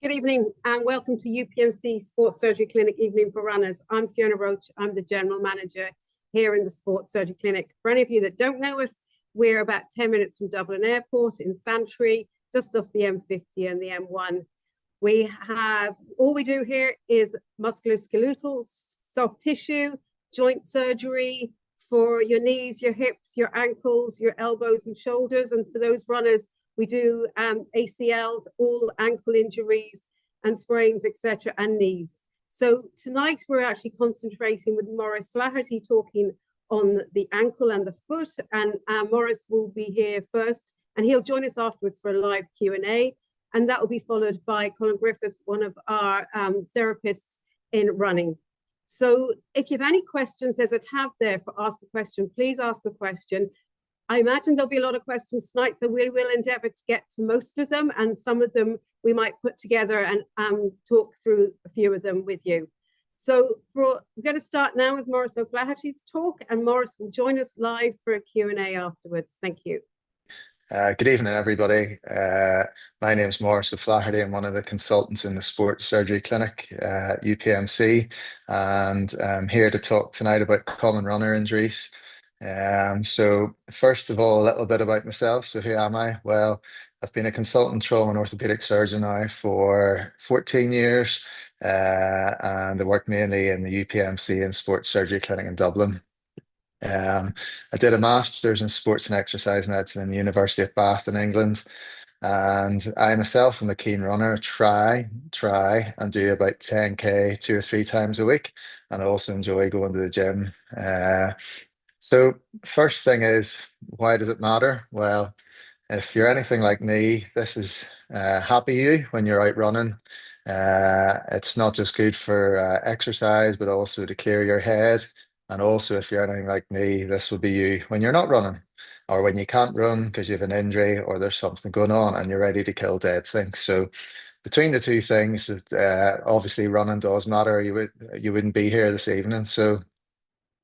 Good evening and welcome to UPMC Sports Surgery Clinic Evening for Runners. I'm Fiona Roche. I'm the General Manager here in the Sports Surgery Clinic. For any of you that don't know us, we're about 10 minutes from Dublin Airport in Santry, just off the M50 and the M1. All we do here is musculoskeletal, soft tissue, joint surgery for your knees, your hips, your ankles, your elbows and shoulders. And for those runners, we do ACLs, all ankle injuries and sprains, etc., and knees. So tonight we're actually concentrating with Maurice O'Flaherty talking on the ankle and the foot. And Maurice will be here first, and he'll join us afterwards for a live Q&A. And that will be followed by Colin Griffin, one of our therapists in running. So if you have any questions, there's a tab there for Ask a Question. Please ask a question. I imagine there'll be a lot of questions tonight, so we will endeavour to get to most of them, and some of them we might put together and talk through a few of them with you. So we're going to start now with Maurice O'Flaherty's talk, and Maurice will join us live for a Q&A afterwards. Thank you. Good evening, everybody. My name is Maurice O'Flaherty. I'm one of the consultants in the Sports Surgery Clinic at UPMC, and I'm here to talk tonight about common runner injuries. So first of all, a little bit about myself. So who am I? Well, I've been a consultant trauma and orthopedic surgeon now for 14 years, and I work mainly in the UPMC and Sports Surgery Clinic in Dublin. I did a master's in sports and exercise medicine in the University of Bath in England. And I myself am a keen runner, try and do about 10K 2 or 3 times a week. And I also enjoy going to the gym. So first thing is, why does it matter? Well, if you're anything like me, this is happy you when you're out running. It's not just good for exercise, but also to clear your head. And also, if you're anything like me, this will be you when you're not running, or when you can't run because you have an injury or there's something going on and you're ready to kill dead things. So between the two things, obviously running does matter. You wouldn't be here this evening. So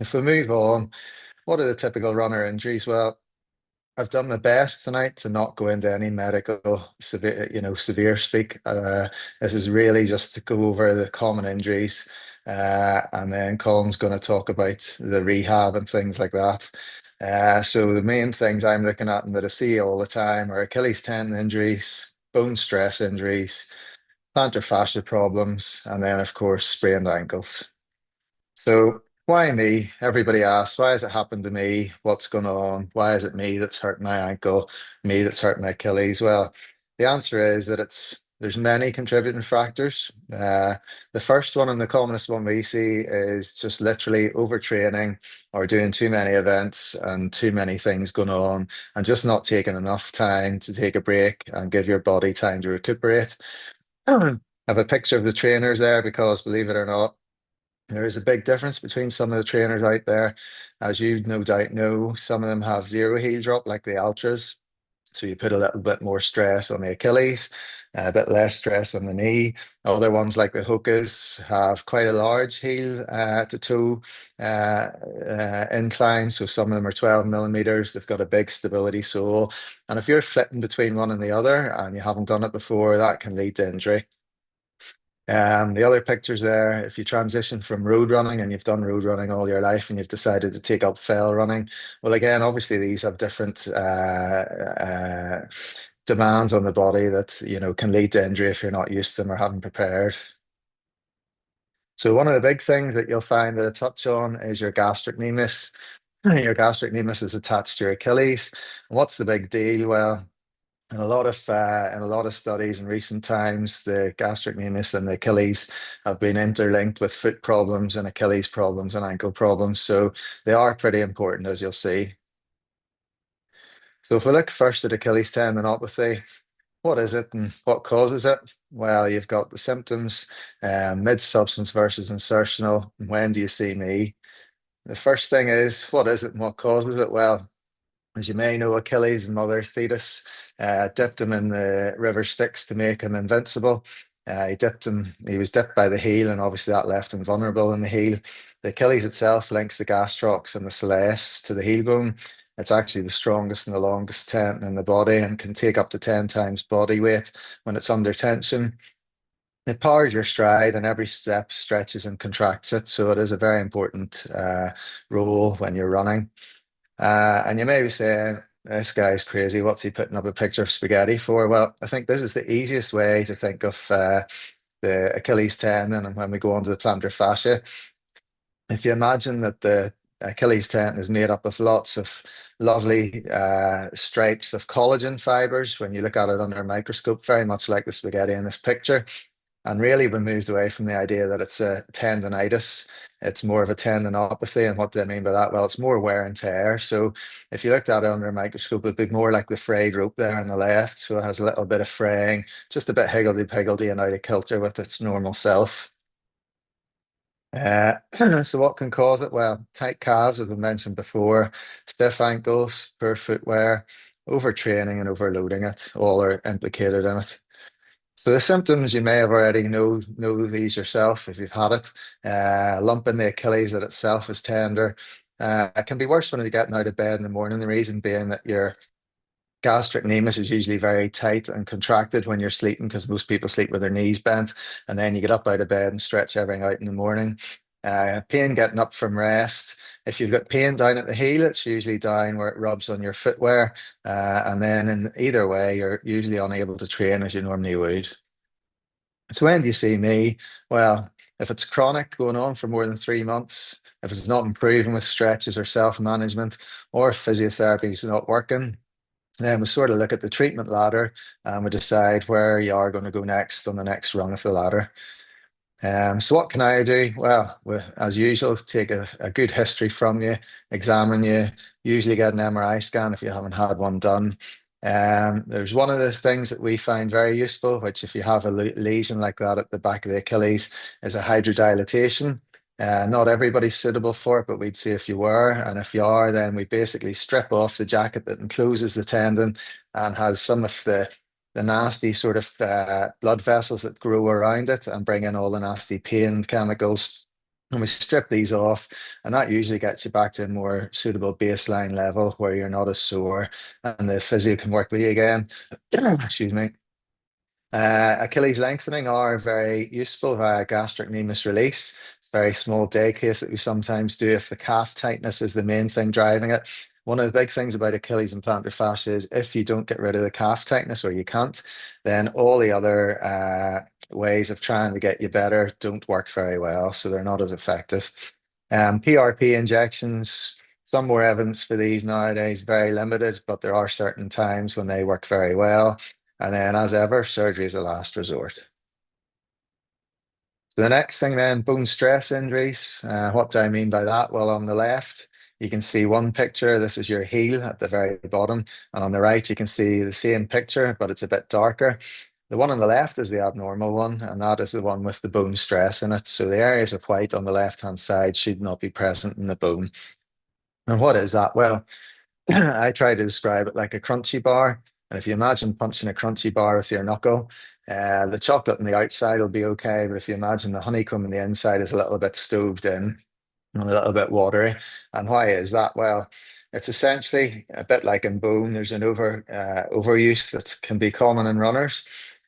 if we move on, what are the typical runner injuries? Well, I've done my best tonight to not go into any medical severe speak. This is really just to go over the common injuries, and then Colin's going to talk about the rehab and things like that. So the main things I'm looking at and that I see all the time are Achilles tendon injuries, bone stress injuries, plantar fascia problems, and then of course sprained ankles. So why me? Everybody asks, why has it happened to me? What's going on? Why is it me that's hurt my ankle, me that's hurt my Achilles? Well, the answer is that there's many contributing factors. The first one and the commonest one we see is just literally overtraining or doing too many events and too many things going on and just not taking enough time to take a break and give your body time to recuperate. I have a picture of the trainers there because, believe it or not, there is a big difference between some of the trainers out there. As you no doubt know, some of them have zero heel drop, like the ultras. So you put a little bit more stress on the Achilles, a bit less stress on the knee. Other ones, like the Hokas, have quite a large heel to toe incline. So some of them are 12 millimeters. They've got a big stability sole. And if you're flipping between one and the other and you haven't done it before, that can lead to injury. The other pictures there, if you transition from road running and you've done road running all your life and you've decided to take up fell running, well, again, obviously these have different demands on the body that, can lead to injury if you're not used to them or haven't prepared. So one of the big things that you'll find that I touch on is your gastrocnemius. Your gastrocnemius is attached to your Achilles. And what's the big deal? Well, in a lot of studies in recent times, the gastrocnemius and the Achilles have been interlinked with foot problems and Achilles problems and ankle problems. So they are pretty important, as you'll see. So if we look first at Achilles tendinopathy, what is it and what causes it? Well, you've got the symptoms, mid-substance versus insertional. When do you see me? The first thing is, what is it and what causes it? Well, as you may know, Achilles' mother, Thetis, dipped him in the river Styx to make him invincible. He was dipped by the heel, and obviously that left him vulnerable in the heel. The Achilles itself links the gastrocs and the soleus to the heel bone. It's actually the strongest and the longest tendon in the body and can take up to 10 times body weight when it's under tension. It powers your stride, and every step stretches and contracts it. So it is a very important role when you're running. And you may be saying, this guy's crazy. What's he putting up a picture of spaghetti for? Well, I think this is the easiest way to think of the Achilles tendon and when we go on to the plantar fascia. If you imagine that the Achilles tendon is made up of lots of lovely stripes of collagen fibers, when you look at it under a microscope, very much like the spaghetti in this picture. And really, we moved away from the idea that it's a tendonitis. It's more of a tendinopathy. And what do I mean by that? Well, it's more wear and tear. So if you looked at it under a microscope, it'd be more like the frayed rope there on the left. So it has a little bit of fraying, just a bit higgledy-piggledy and out of kilter with its normal self. So what can cause it? Well, tight calves, as we mentioned before, stiff ankles, poor footwear, overtraining and overloading it, all are implicated in it. So the symptoms, you may have already know these yourself if you've had it. Lump in the Achilles that itself is tender. It can be worse when you're getting out of bed in the morning. The reason being that your gastric namus is usually very tight and contracted when you're sleeping, because most people sleep with their knees bent, and then you get up out of bed and stretch everything out in the morning. Pain getting up from rest. If you've got pain down at the heel, it's usually down where it rubs on your footwear. And then in either way, you're usually unable to train as you normally would. So when do you see me? Well, if it's chronic, going on for more than 3 months, if it's not improving with stretches or self-management, or if physiotherapy is not working, then we sort of look at the treatment ladder and we decide where you are going to go next on the next rung of the ladder. So what can I do? Well, as usual, take a good history from you, examine you, usually get an MRI scan if you haven't had one done. There's one of the things that we find very useful, which if you have a lesion like that at the back of the Achilles, is a hydrodilatation. Not everybody's suitable for it, but we'd see if you were. And if you are, then we basically strip off the jacket that encloses the tendon and has some of the nasty sort of blood vessels that grow around it and bring in all the nasty pain chemicals. And we strip these off, and that usually gets you back to a more suitable baseline level where you're not as sore and the physio can work with you again. Excuse me. Achilles lengthening are very useful via gastric namus release. It's a very small day case that we sometimes do if the calf tightness is the main thing driving it. One of the big things about Achilles and plantar fascia is if you don't get rid of the calf tightness, or you can't, then all the other ways of trying to get you better don't work very well. So they're not as effective. PRP injections, some more evidence for these nowadays, very limited, but there are certain times when they work very well. And then, as ever, surgery is a last resort. So the next thing then, bone stress injuries. What do I mean by that? Well, on the left, you can see one picture. This is your heel at the very bottom. And on the right, you can see the same picture, but it's a bit darker. The one on the left is the abnormal one, and that is the one with the bone stress in it. So the areas of white on the left-hand side should not be present in the bone. And what is that? Well, I try to describe it like a crunchy bar. And if you imagine punching a crunchy bar with your knuckle, the chocolate on the outside will be okay. But if you imagine the honeycomb on the inside is a little bit stoved in and a little bit watery. And why is that? Well, it's essentially a bit like in bone. There's an overuse that can be common in runners.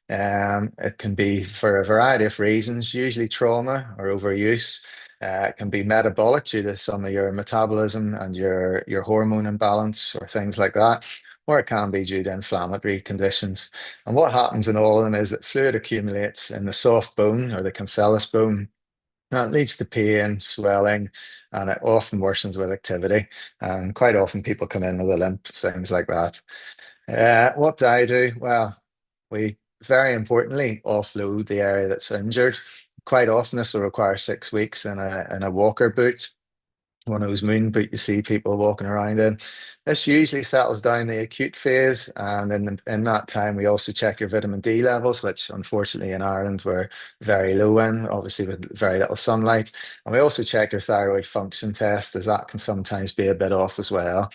It can be for a variety of reasons, usually trauma or overuse. It can be metabolic due to some of your metabolism and your hormone imbalance or things like that, or it can be due to inflammatory conditions. And what happens in all of them is that fluid accumulates in the soft bone or the cancellous bone. That leads to pain, swelling, and it often worsens with activity. And quite often people come in with a limp, things like that. What do I do? Well, we very importantly offload the area that's injured. Quite often this will require 6 weeks in a walker boot, one of those moon boot you see people walking around in. This usually settles down the acute phase, and in that time we also check your vitamin D levels, which unfortunately in Ireland we're very low in, obviously with very little sunlight. And we also check your thyroid function test, as that can sometimes be a bit off as well.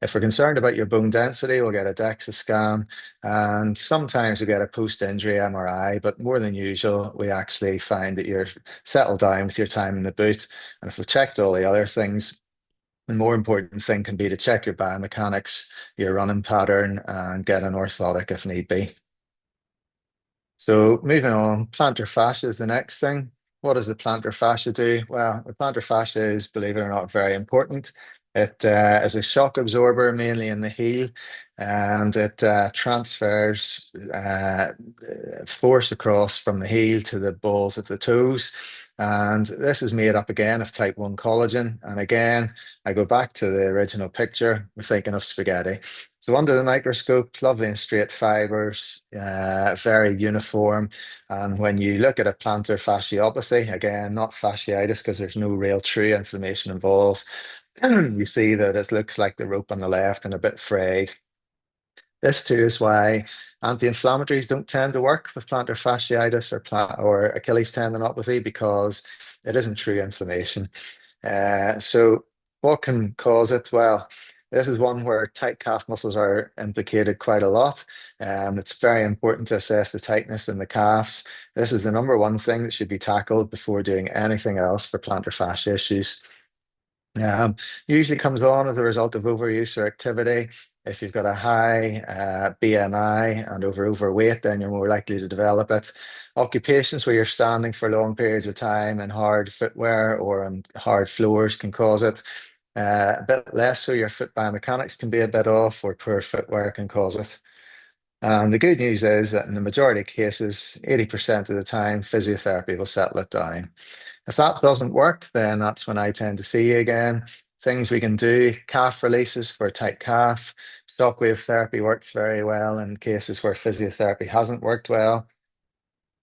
If we're concerned about your bone density, we'll get a DEXA scan, and sometimes we get a post-injury MRI, but more than usual, we actually find that you're settled down with your time in the boot. And if we've checked all the other things, the more important thing can be to check your biomechanics, your running pattern, and get an orthotic if need be. So moving on, plantar fascia is the next thing. What does the plantar fascia do? Well, the plantar fascia is, believe it or not, very important. It is a shock absorber mainly in the heel, and it transfers force across from the heel to the balls of the toes. And this is made up again of type 1 collagen. And again, I go back to the original picture, we're thinking of spaghetti. So under the microscope, lovely and straight fibers, very uniform. And when you look at a plantar fasciopathy, again, not fasciitis because there's no real true inflammation involved, you see that it looks like the rope on the left and a bit frayed. This too is why anti-inflammatories don't tend to work with plantar fasciitis or Achilles tendinopathy, because it isn't true inflammation. So what can cause it? Well, this is one where tight calf muscles are implicated quite a lot. It's very important to assess the tightness in the calves. This is the number one thing that should be tackled before doing anything else for plantar fascia issues. Usually comes on as a result of overuse or activity. If you've got a high BMI and overweight, then you're more likely to develop it. Occupations where you're standing for long periods of time in hard footwear or on hard floors can cause it. A bit less so, your foot biomechanics can be a bit off, or poor footwear can cause it. And the good news is that in the majority of cases, 80% of the time, physiotherapy will settle it down. If that doesn't work, then that's when I tend to see you again. Things we can do: calf releases for a tight calf. Shockwave therapy works very well in cases where physiotherapy hasn't worked well.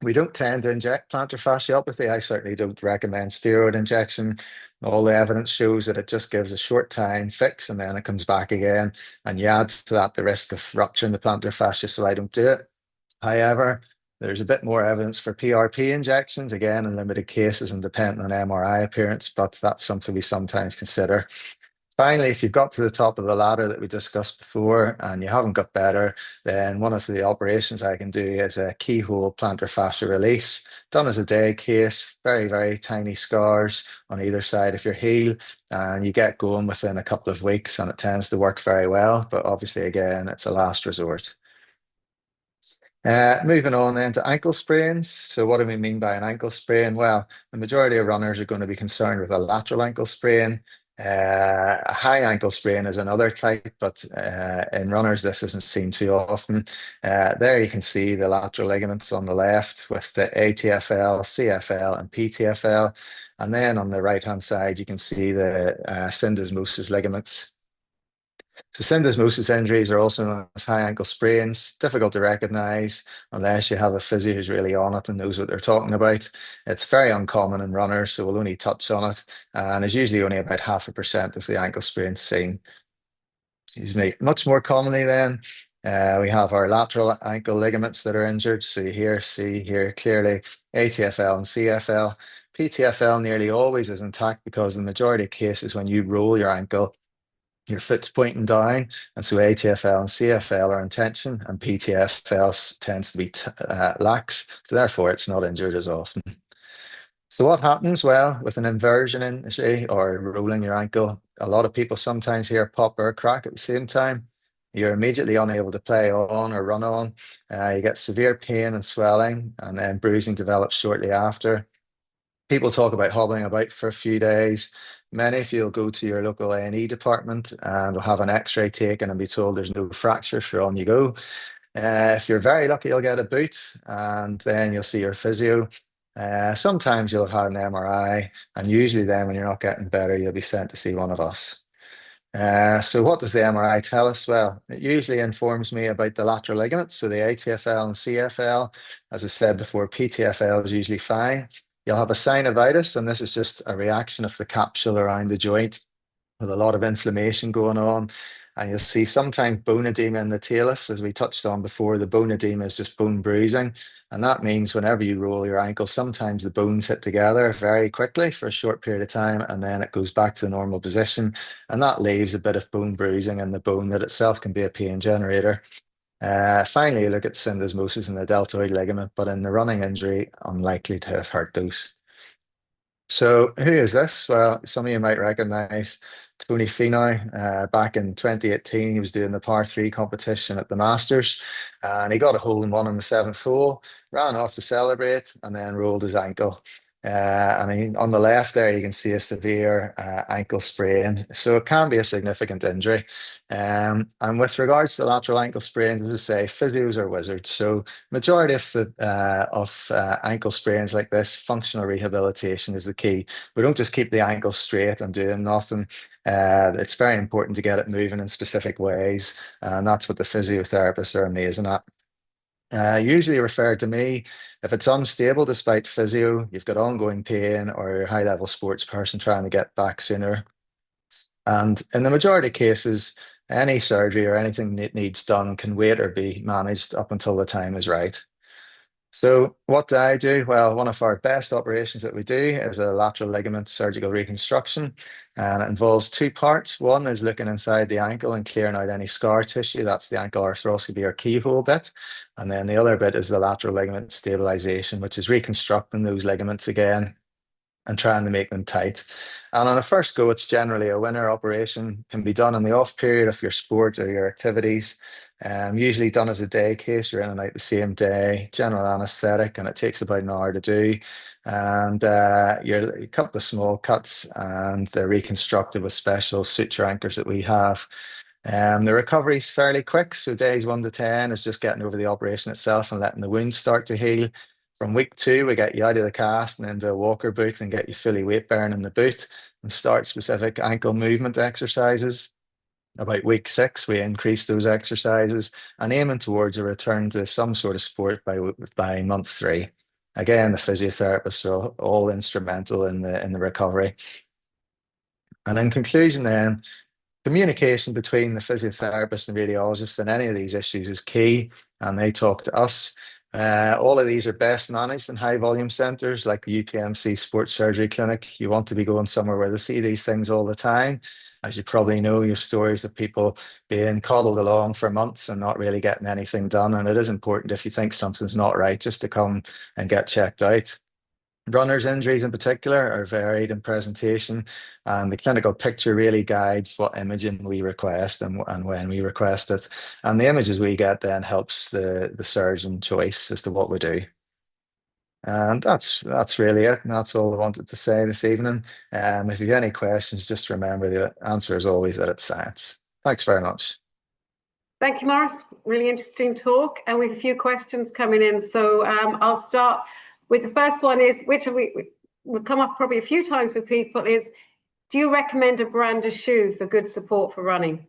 We don't tend to inject plantar fasciopathy. I certainly don't recommend steroid injection. All the evidence shows that it just gives a short time fix and then it comes back again. And you add to that the risk of rupturing the plantar fascia, so I don't do it. However, there's a bit more evidence for PRP injections, again, in limited cases and depending on MRI appearance, but that's something we sometimes consider. Finally, if you've got to the top of the ladder that we discussed before and you haven't got better, then one of the operations I can do is a keyhole plantar fascia release, done as a day case, very, very tiny scars on either side of your heel, and you get going within a couple of weeks and it tends to work very well. But obviously, again, it's a last resort. Moving on then to ankle sprains. So what do we mean by an ankle sprain? Well, the majority of runners are going to be concerned with a lateral ankle sprain. A high ankle sprain is another type, but in runners, this isn't seen too often. There you can see the lateral ligaments on the left with the ATFL, CFL, and PTFL. And then on the right-hand side, you can see the syndesmosis ligaments. So syndesmosis injuries are also known as high ankle sprains. Difficult to recognize unless you have a physio who's really on it and knows what they're talking about. It's very uncommon in runners, so we'll only touch on it. And it's usually only about 0.5% of the ankle sprains seen. Excuse me. Much more commonly then, we have our lateral ankle ligaments that are injured. So you see here clearly ATFL and CFL. PTFL nearly always is intact because in the majority of cases when you roll your ankle, your foot's pointing down, and so ATFL and CFL are in tension, and PTFL tends to be lax, so therefore it's not injured as often. So what happens? Well, with an inversion injury or rolling your ankle, a lot of people sometimes hear a pop or a crack at the same time. You're immediately unable to play on or run on. You get severe pain and swelling, and then bruising develops shortly after. People talk about hobbling about for a few days. Many of you will go to your local A&E department and will have an x-ray taken and be told there's no fracture, sure, on you go. If you're very lucky, you'll get a boot and then you'll see your physio. Sometimes you'll have an MRI, and usually then when you're not getting better, you'll be sent to see one of us. So what does the MRI tell us? Well, it usually informs me about the lateral ligaments, so the ATFL and CFL. As I said before, PTFL is usually fine. You'll have a synovitis, and this is just a reaction of the capsule around the joint with a lot of inflammation going on. And you'll see sometimes bone edema in the talus, as we touched on before. The bone edema is just bone bruising. And that means whenever you roll your ankle, sometimes the bones hit together very quickly for a short period of time, and then it goes back to the normal position. And that leaves a bit of bone bruising in the bone that itself can be a pain generator. Finally, you look at syndesmosis in the deltoid ligament, but in the running injury, unlikely to have hurt those. So who is this? Well, some of you might recognize Tony Finau. Back in 2018, he was doing the par three competition at the Masters, and he got a hole in one on the seventh hole, ran off to celebrate, and then rolled his ankle. I mean, on the left there, you can see a severe ankle sprain. So it can be a significant injury. And with regards to lateral ankle sprain, as I say, physios are wizards. So majority of ankle sprains like this, functional rehabilitation is the key. We don't just keep the ankle straight and doing nothing. It's very important to get it moving in specific ways, and that's what the physiotherapists are amazing at. Usually referred to me if it's unstable despite physio, you've got ongoing pain, or you're a high-level sports person trying to get back sooner. And in the majority of cases, any surgery or anything that needs done can wait or be managed up until the time is right. So what do I do? Well, one of our best operations that we do is a lateral ligament surgical reconstruction, and it involves two parts. One is looking inside the ankle and clearing out any scar tissue. That's the ankle arthroscopy or keyhole bit. And then the other bit is the lateral ligament stabilization, which is reconstructing those ligaments again and trying to make them tight. And on a first go, it's generally a winner operation, can be done in the off period of your sport or your activities. Usually done as a day case, you're in and out the same day, general anesthetic, and it takes about an hour to do. And you're a couple of small cuts, and they're reconstructed with special suture anchors that we have. The recovery is fairly quick. So days 1 to 10 is just getting over the operation itself and letting the wound start to heal. From week 2, we get you out of the cast and into a walker boot and get you fully weight bearing in the boot and start specific ankle movement exercises. About week 6, we increase those exercises and aiming towards a return to some sort of sport by month 3. Again, the physiotherapists are all instrumental in the recovery. And in conclusion, then, communication between the physiotherapist and radiologist in any of these issues is key, and they talk to us. All of these are best managed in high volume centres like the UPMC Sports Surgery Clinic. You want to be going somewhere where they see these things all the time. As you probably know, you have stories of people being coddled along for months and not really getting anything done. And it is important, if you think something's not right, just to come and get checked out. Runners' injuries in particular are varied in presentation, and the clinical picture really guides what imaging we request and when we request it. And the images we get then helps the surgeon choice as to what we do. And that's really it. And that's all I wanted to say this evening. If you have any questions, just remember the answer is always that it's science. Thanks very much. Thank you, Maurice. Really interesting talk. And we have a few questions coming in. So I'll start with the first one is, which will come up probably a few times with people, is do you recommend a brand of shoe for good support for running?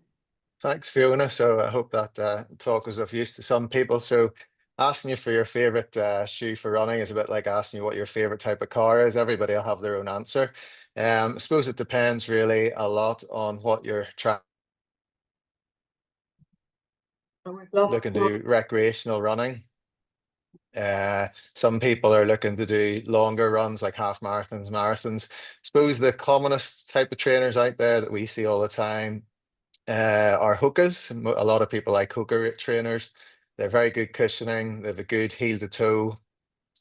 Thanks, Fiona. So I hope that talk was of use to some people. So asking you for your favorite shoe for running is a bit like asking you what your favorite type of car is. Everybody will have their own answer. I suppose it depends really a lot on what you're trying looking to do recreational running. Some people are looking to do longer runs like half marathons, marathons. I suppose the commonest type of trainers out there that we see all the time are Hokas. A lot of people like Hoka trainers. They're very good cushioning. They have a good heel to toe.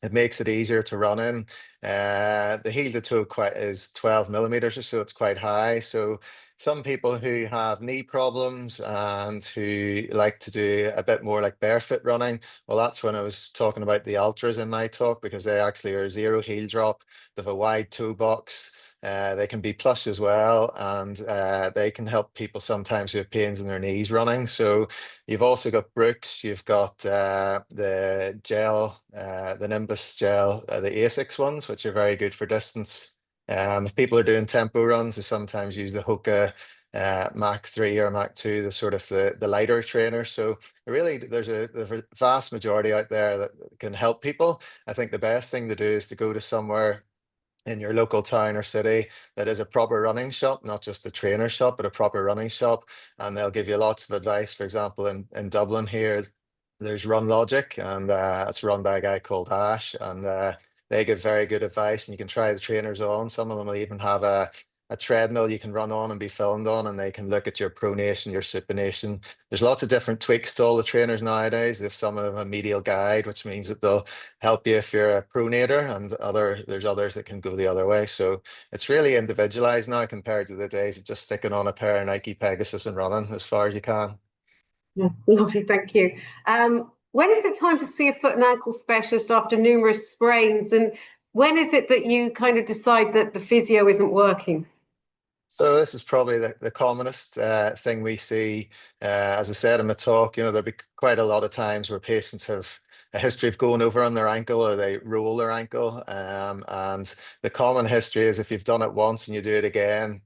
It makes it easier to run in. The heel to toe is 12 millimeters or so. It's quite high. So some people who have knee problems and who like to do a bit more like barefoot running, well, that's when I was talking about the ultras in my talk, because they actually are zero heel drop. They have a wide toe box. They can be plush as well, and they can help people sometimes who have pains in their knees running. So you've also got Brooks, you've got the gel, the Nimbus gel, the ASICS ones, which are very good for distance. If people are doing tempo runs, they sometimes use the Hoka Mach 3 or Mach 2, the sort of the lighter trainer. So really, there's a vast majority out there that can help people. I think the best thing to do is to go to somewhere in your local town or city that is a proper running shop, not just a trainer shop, but a proper running shop. And they'll give you lots of advice. For example, in Dublin here, there's Run Logic, and it's run by a guy called Ash, and they give very good advice, and you can try the trainers on. Some of them will even have a treadmill you can run on and be filmed on, and they can look at your pronation, your supination. There's lots of different tweaks to all the trainers nowadays. They've some of them a medial guide, which means that they'll help you if you're a pronator, and there's others that can go the other way. So it's really individualized now compared to the days of just sticking on a pair of Nike Pegasus and running as far as you can. Yeah, lovely, thank you. When is it time to see a foot and ankle specialist after numerous sprains? And when is it that you kind of decide that the physio isn't working? So this is probably the commonest thing we see. As I said in the talk, there'll be quite a lot of times where patients have a history of going over on their ankle, or they roll their ankle. And the common history is if you've done it once and you do it again,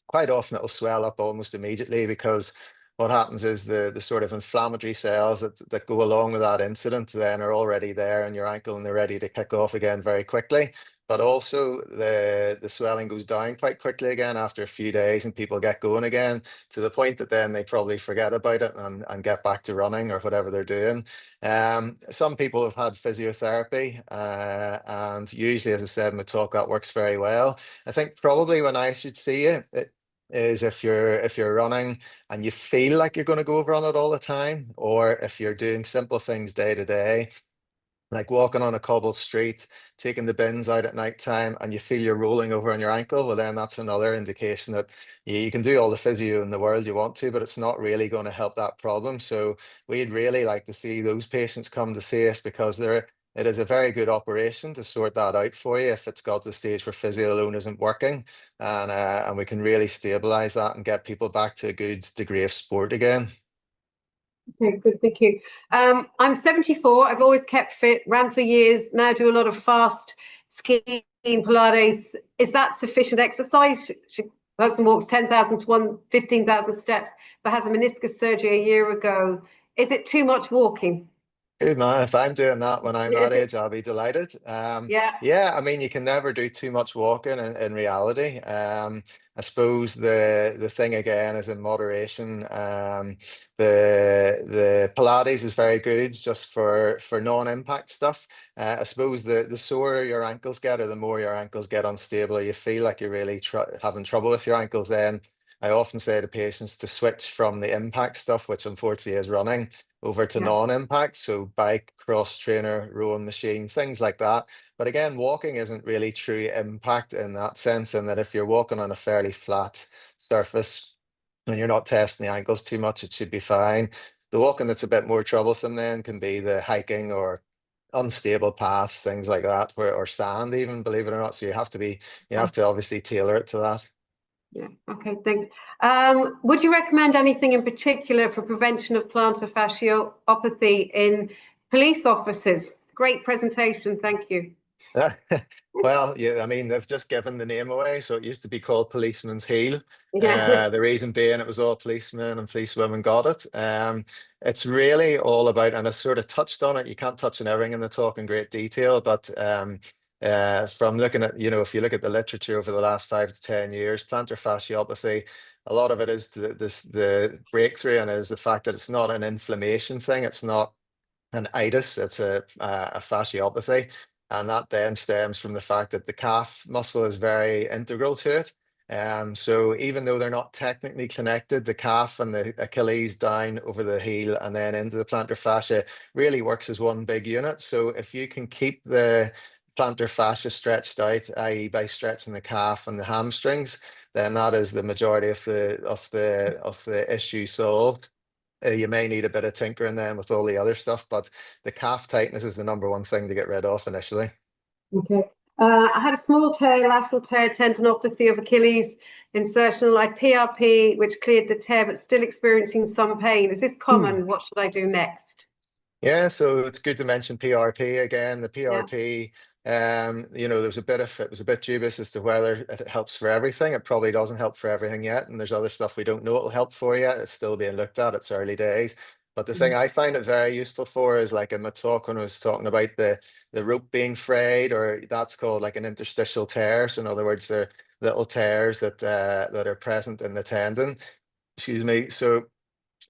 quite often it'll swell up almost immediately, because what happens is the sort of inflammatory cells that go along with that incident then are already there in your ankle, and they're ready to kick off again very quickly. But also the swelling goes down quite quickly again after a few days, and people get going again, to the point that then they probably forget about it and get back to running or whatever they're doing. Some people have had physiotherapy, and usually, as I said in the talk, that works very well. I think probably when I should see it is if you're running and you feel like you're going to go over on it all the time, or if you're doing simple things day to day, like walking on a cobbled street, taking the bins out at night time, and you feel you're rolling over on your ankle, well, then that's another indication that you can do all the physio in the world you want to, but it's not really going to help that problem. So we'd really like to see those patients come to see us, because it is a very good operation to sort that out for you if it's got to the stage where physio alone isn't working, and we can really stabilize that and get people back to a good degree of sport again. Okay, good, thank you. I'm 74. I've always kept fit, ran for years, now do a lot of fast skiing, Pilates. Is that sufficient exercise? Person walks 10,000 to 15,000 steps, but has a meniscus surgery a year ago. Is it too much walking? Good man. If I'm doing that when I'm that age, I'll be delighted. Yeah. Yeah, I mean, you can never do too much walking in reality. I suppose the thing again is in moderation. The Pilates is very good just for non-impact stuff. I suppose the sore your ankles get, or the more your ankles get unstable, or you feel like you're really having trouble with your ankles, then I often say to patients to switch from the impact stuff, which unfortunately is running, over to Yeah. non-impact, so bike, cross trainer, rowing machine, things like that. But again, walking isn't really true impact in that sense, in that if you're walking on a fairly flat surface and you're not testing the ankles too much, it should be fine. The walking that's a bit more troublesome then can be the hiking or unstable paths, things like that, or sand even, believe it or not. So you have to obviously tailor it to that. Yeah, okay, thanks. Would you recommend anything in particular for prevention of plantar fasciopathy in police officers? Great presentation, thank you. Well, yeah, I mean, they've just given the name away. So it used to be called Policeman's Heel. Yeah. The reason being it was all policemen and policewomen got it. It's really all about, and I sort of touched on it, you can't touch on everything in the talk in great detail, but from looking at, if you look at the literature over the last 5 to 10 years, plantar fasciopathy, a lot of it is the breakthrough, and it is the fact that it's not an inflammation thing. It's not an itis, it's a fasciopathy. And that then stems from the fact that the calf muscle is very integral to it. So even though they're not technically connected, the calf and the Achilles down over the heel and then into the plantar fascia really works as one big unit. So if you can keep the plantar fascia stretched out, i.e. by stretching the calf and the hamstrings, then that is the majority of the issue solved. You may need a bit of tinkering then with all the other stuff, but the calf tightness is the #1 thing to get rid of initially. Okay. I had a small tear, lateral tear tendinopathy of Achilles insertional. I PRP, which cleared the tear, but still experiencing some pain. Is this common? What should I do next? Yeah, so it's good to mention PRP again. The Yeah. PRP, there was it was a bit dubious as to whether it helps for everything. It probably doesn't help for everything yet, and there's other stuff we don't know it'll help for yet. It's still being looked at. It's early days. But the thing I find it very useful for is, like in the talk when I was talking about the rope being frayed, or that's called like an interstitial tear. So in other words, they're little tears that are present in the tendon. Excuse me. So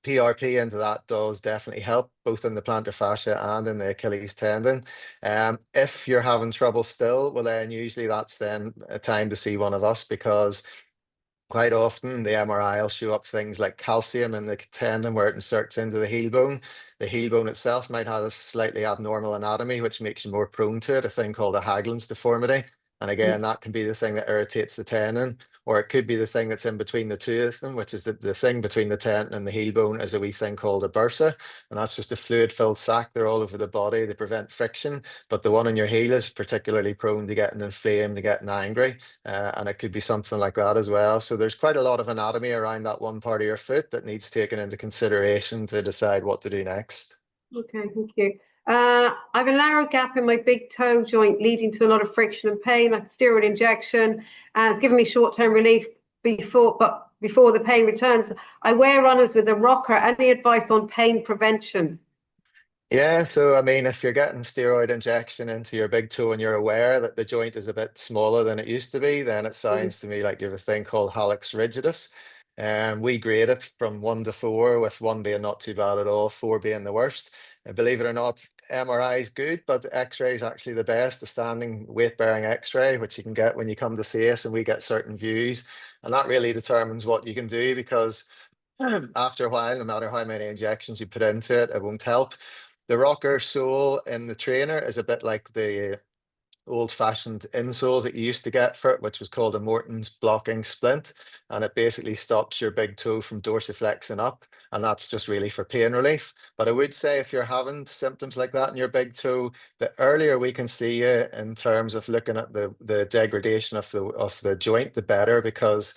PRP into that does definitely help, both in the plantar fascia and in the Achilles tendon. If you're having trouble still, well then usually that's then a time to see one of us, because quite often the MRI will show up things like calcium in the tendon where it inserts into the heel bone. The heel bone itself might have a slightly abnormal anatomy, which makes you more prone to it, a thing called a Haglund's deformity. And again, that can be the thing that irritates the tendon, or it could be the thing that's in between the two of them, which is the thing between the tendon and the heel bone is a wee thing called a bursa. And that's just a fluid-filled sac. They're all over the body. They prevent friction. But the one in your heel is particularly prone to getting inflamed, to getting angry. And it could be something like that as well. So there's quite a lot of anatomy around that one part of your foot that needs taken into consideration to decide what to do next. Okay, thank you. I have a narrow gap in my big toe joint leading to a lot of friction and pain. Like steroid injection it's given me short-term relief before the pain returns. I wear runners with a rocker. Any advice on pain prevention? Yeah, so I mean, if you're getting steroid injection into your big toe and you're aware that the joint is a bit smaller than it used to be, then it sounds to me like you have a thing called hallux rigidus. And we grade it from 1 to 4, with 1 being not too bad at all, 4 being the worst. And believe it or not, MRI is good, but X-ray is actually the best, the standing weight-bearing X-ray, which you can get when you come to see us, and we get certain views. And that really determines what you can do, because after a while, no matter how many injections you put into it, it won't help. The rocker sole in the trainer is a bit like the old-fashioned insoles that you used to get for it, which was called a Morton's blocking splint, and it basically stops your big toe from dorsiflexing up, and that's just really for pain relief. But I would say if you're having symptoms like that in your big toe, the earlier we can see you in terms of looking at the degradation of the joint, the better, because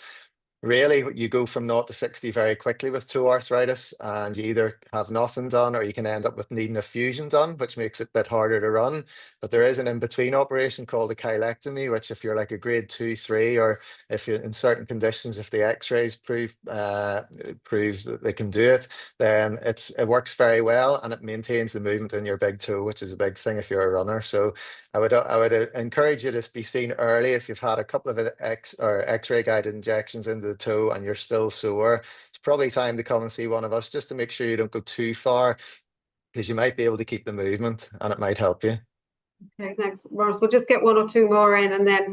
really, you go from 0 to 60 very quickly with toe arthritis, and you either have nothing done or you can end up with needing a fusion done, which makes it a bit harder to run. But there is an in-between operation called a kylectomy, which if you're like a grade 2, 3, or if you're in certain conditions, if the x-rays prove that they can do it, then it works very well, and it maintains the movement in your big toe, which is a big thing if you're a runner. So I would encourage you to be seen early if you've had a couple of x-ray guided injections into the toe and you're still sore. It's probably time to come and see one of us, just to make sure you don't go too far, because you might be able to keep the movement and it might help you. Okay, thanks, Maurice. We'll just get 1 or 2 more in, and then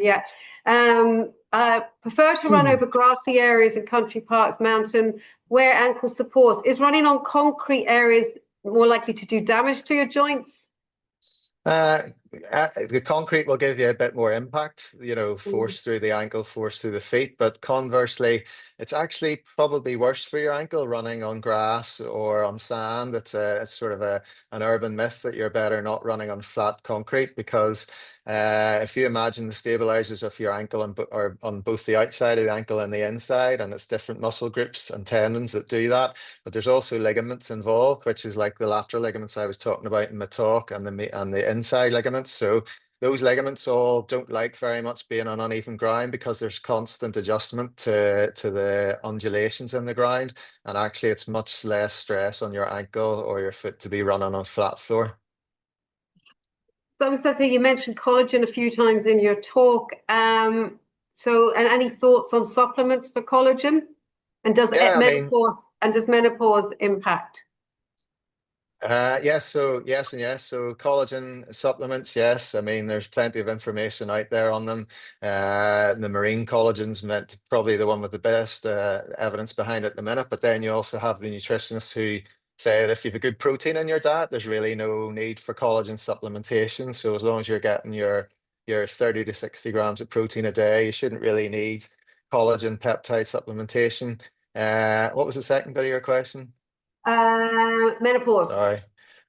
I prefer to run over grassy areas and country parks, mountain, wear ankle supports. Is running on concrete areas more likely to do damage to your joints? The concrete will give you a bit more impact, force through the ankle, force through the feet. But conversely, it's actually probably worse for your ankle running on grass or on sand. It's sort of an urban myth that you're better not running on flat concrete, because if you imagine the stabilizers of your ankle are on both the outside of the ankle and the inside, and it's different muscle groups and tendons that do that. But there's also ligaments involved, which is like the lateral ligaments I was talking about in my talk, and the inside ligaments. So those ligaments all don't like very much being on uneven ground, because there's constant adjustment to the undulations in the ground, and actually it's much less stress on your ankle or your foot to be running on flat floor. So you mentioned collagen a few times in your talk. And any thoughts on supplements for collagen? And does menopause impact? Yes, so yes and yes. So collagen supplements, yes. I mean, there's plenty of information out there on them. The marine collagen's probably the one with the best evidence behind it at the minute. But then you also have the nutritionists who say that if you have a good protein in your diet, there's really no need for collagen supplementation. So as long as you're getting your 30 to 60 grams of protein a day, you shouldn't really need collagen peptide supplementation. What was the second bit of your question? Menopause. Sorry.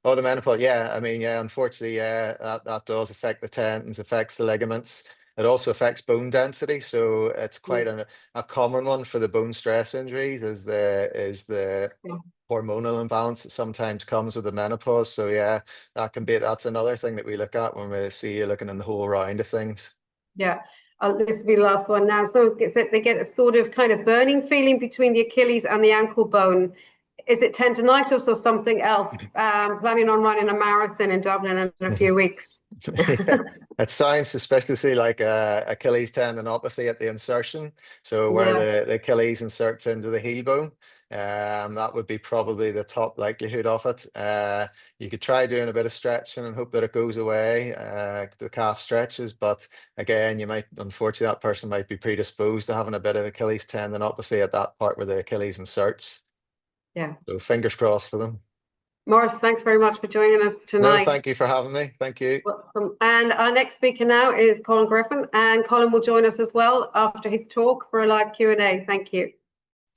Oh, the menopause. Yeah, I mean, yeah, unfortunately, yeah, that does affect the tendons, affects the ligaments. It also affects bone density. So it's quite a common one for the bone stress injuries is the hormonal imbalance that sometimes comes with the menopause. So yeah, that's another thing that we look at when we see you looking in the whole round of things. Yeah. This will be the last one now. They get a sort of kind of burning feeling between the Achilles and the ankle bone. Is it tendonitis or something else? Planning on running a marathon in Dublin in a few weeks. Yeah. It sounds suspiciously like Achilles tendinopathy at the insertion. So where the Achilles inserts into the heel bone, that would be probably the top likelihood of it. You could try doing a bit of stretching and hope that it goes away, the calf stretches, but again, unfortunately, that person might be predisposed to having a bit of Achilles tendinopathy at that part where the Achilles inserts. Yeah. So fingers crossed for them. Maurice, thanks very much for joining us tonight. No, thank you for having me. Thank you. Welcome. And our next speaker now is Colin Griffin, and Colin will join us as well after his talk for a live Q&A. Thank you.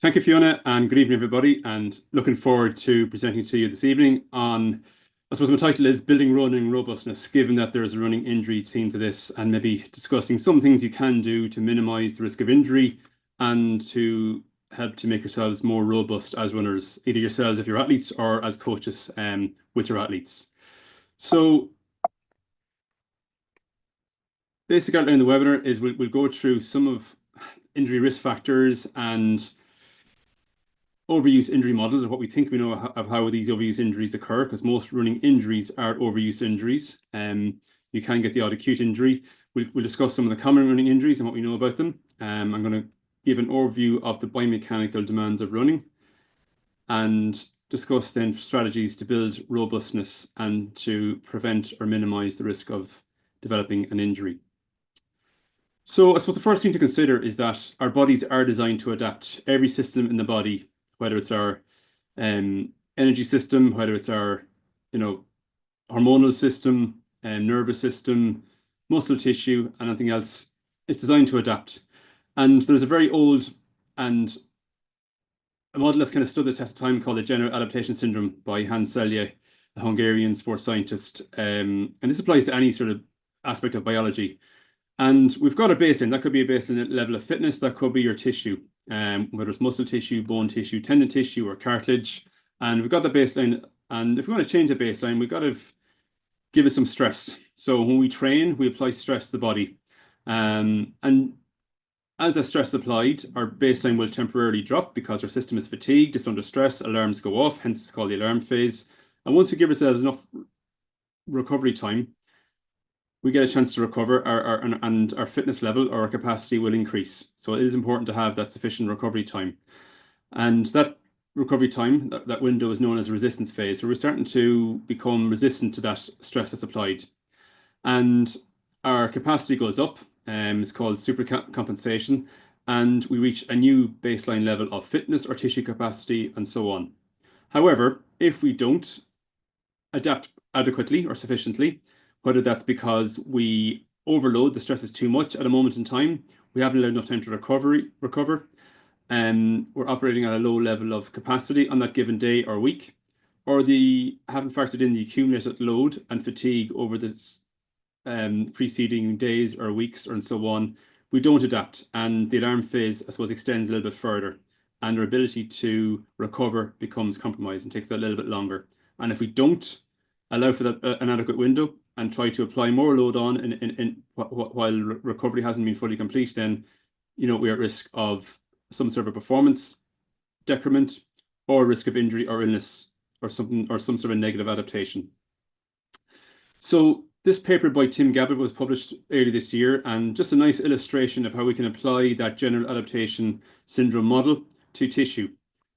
Thank you, Fiona, and good evening, everybody, and looking forward to presenting to you this evening on, I suppose my title is Building Running Robustness, given that there is a running injury theme to this, and maybe discussing some things you can do to minimize the risk of injury and to help to make yourselves more robust as runners, either yourselves if you're athletes or as coaches with your athletes. So basic outline of the webinar is we'll go through some of injury risk factors and overuse injury models, or what we think we know of how these overuse injuries occur, because most running injuries are overuse injuries. You can get the odd acute injury. We'll discuss some of the common running injuries and what we know about them. I'm going to give an overview of the biomechanical demands of running and discuss then strategies to build robustness and to prevent or minimize the risk of developing an injury. So I suppose the first thing to consider is that our bodies are designed to adapt. Every system in the body, whether it's our energy system, whether it's our hormonal system, nervous system, muscle tissue, and anything else, it's designed to adapt. And there's a very old and a model that's kind of stood the test of time called the General Adaptation Syndrome by Hans Selye, a Hungarian sports scientist. And this applies to any sort of aspect of biology. And we've got a baseline. That could be a baseline level of fitness. That could be your tissue, whether it's muscle tissue, bone tissue, tendon tissue, or cartilage. And we've got the baseline. And if we want to change the baseline, we've got to give it some stress. So when we train, we apply stress to the body. And as the stress applied, our baseline will temporarily drop because our system is fatigued, it's under stress, alarms go off, hence it's called the alarm phase. And once we give ourselves enough recovery time, we get a chance to recover, and our fitness level or our capacity will increase. So it is important to have that sufficient recovery time. And that recovery time, that window is known as a resistance phase. So we're starting to become resistant to that stress that's applied. And our capacity goes up. It's called supercompensation, and we reach a new baseline level of fitness or tissue capacity and so on. However, if we don't adapt adequately or sufficiently, whether that's because we overload, the stress is too much at a moment in time, we haven't allowed enough time to recover, we're operating at a low level of capacity on that given day or week, or haven't factored in the accumulated load and fatigue over the preceding days or weeks and so on, we don't adapt, and the alarm phase, I suppose, extends a little bit further, and our ability to recover becomes compromised and takes that a little bit longer. And if we don't allow for that an adequate window and try to apply more load on while recovery hasn't been fully complete, then we're at risk of some sort of performance decrement or risk of injury or illness or some sort of negative adaptation. So this paper by Tim Gabbett was published early this year, and just a nice illustration of how we can apply that general adaptation syndrome model to tissue.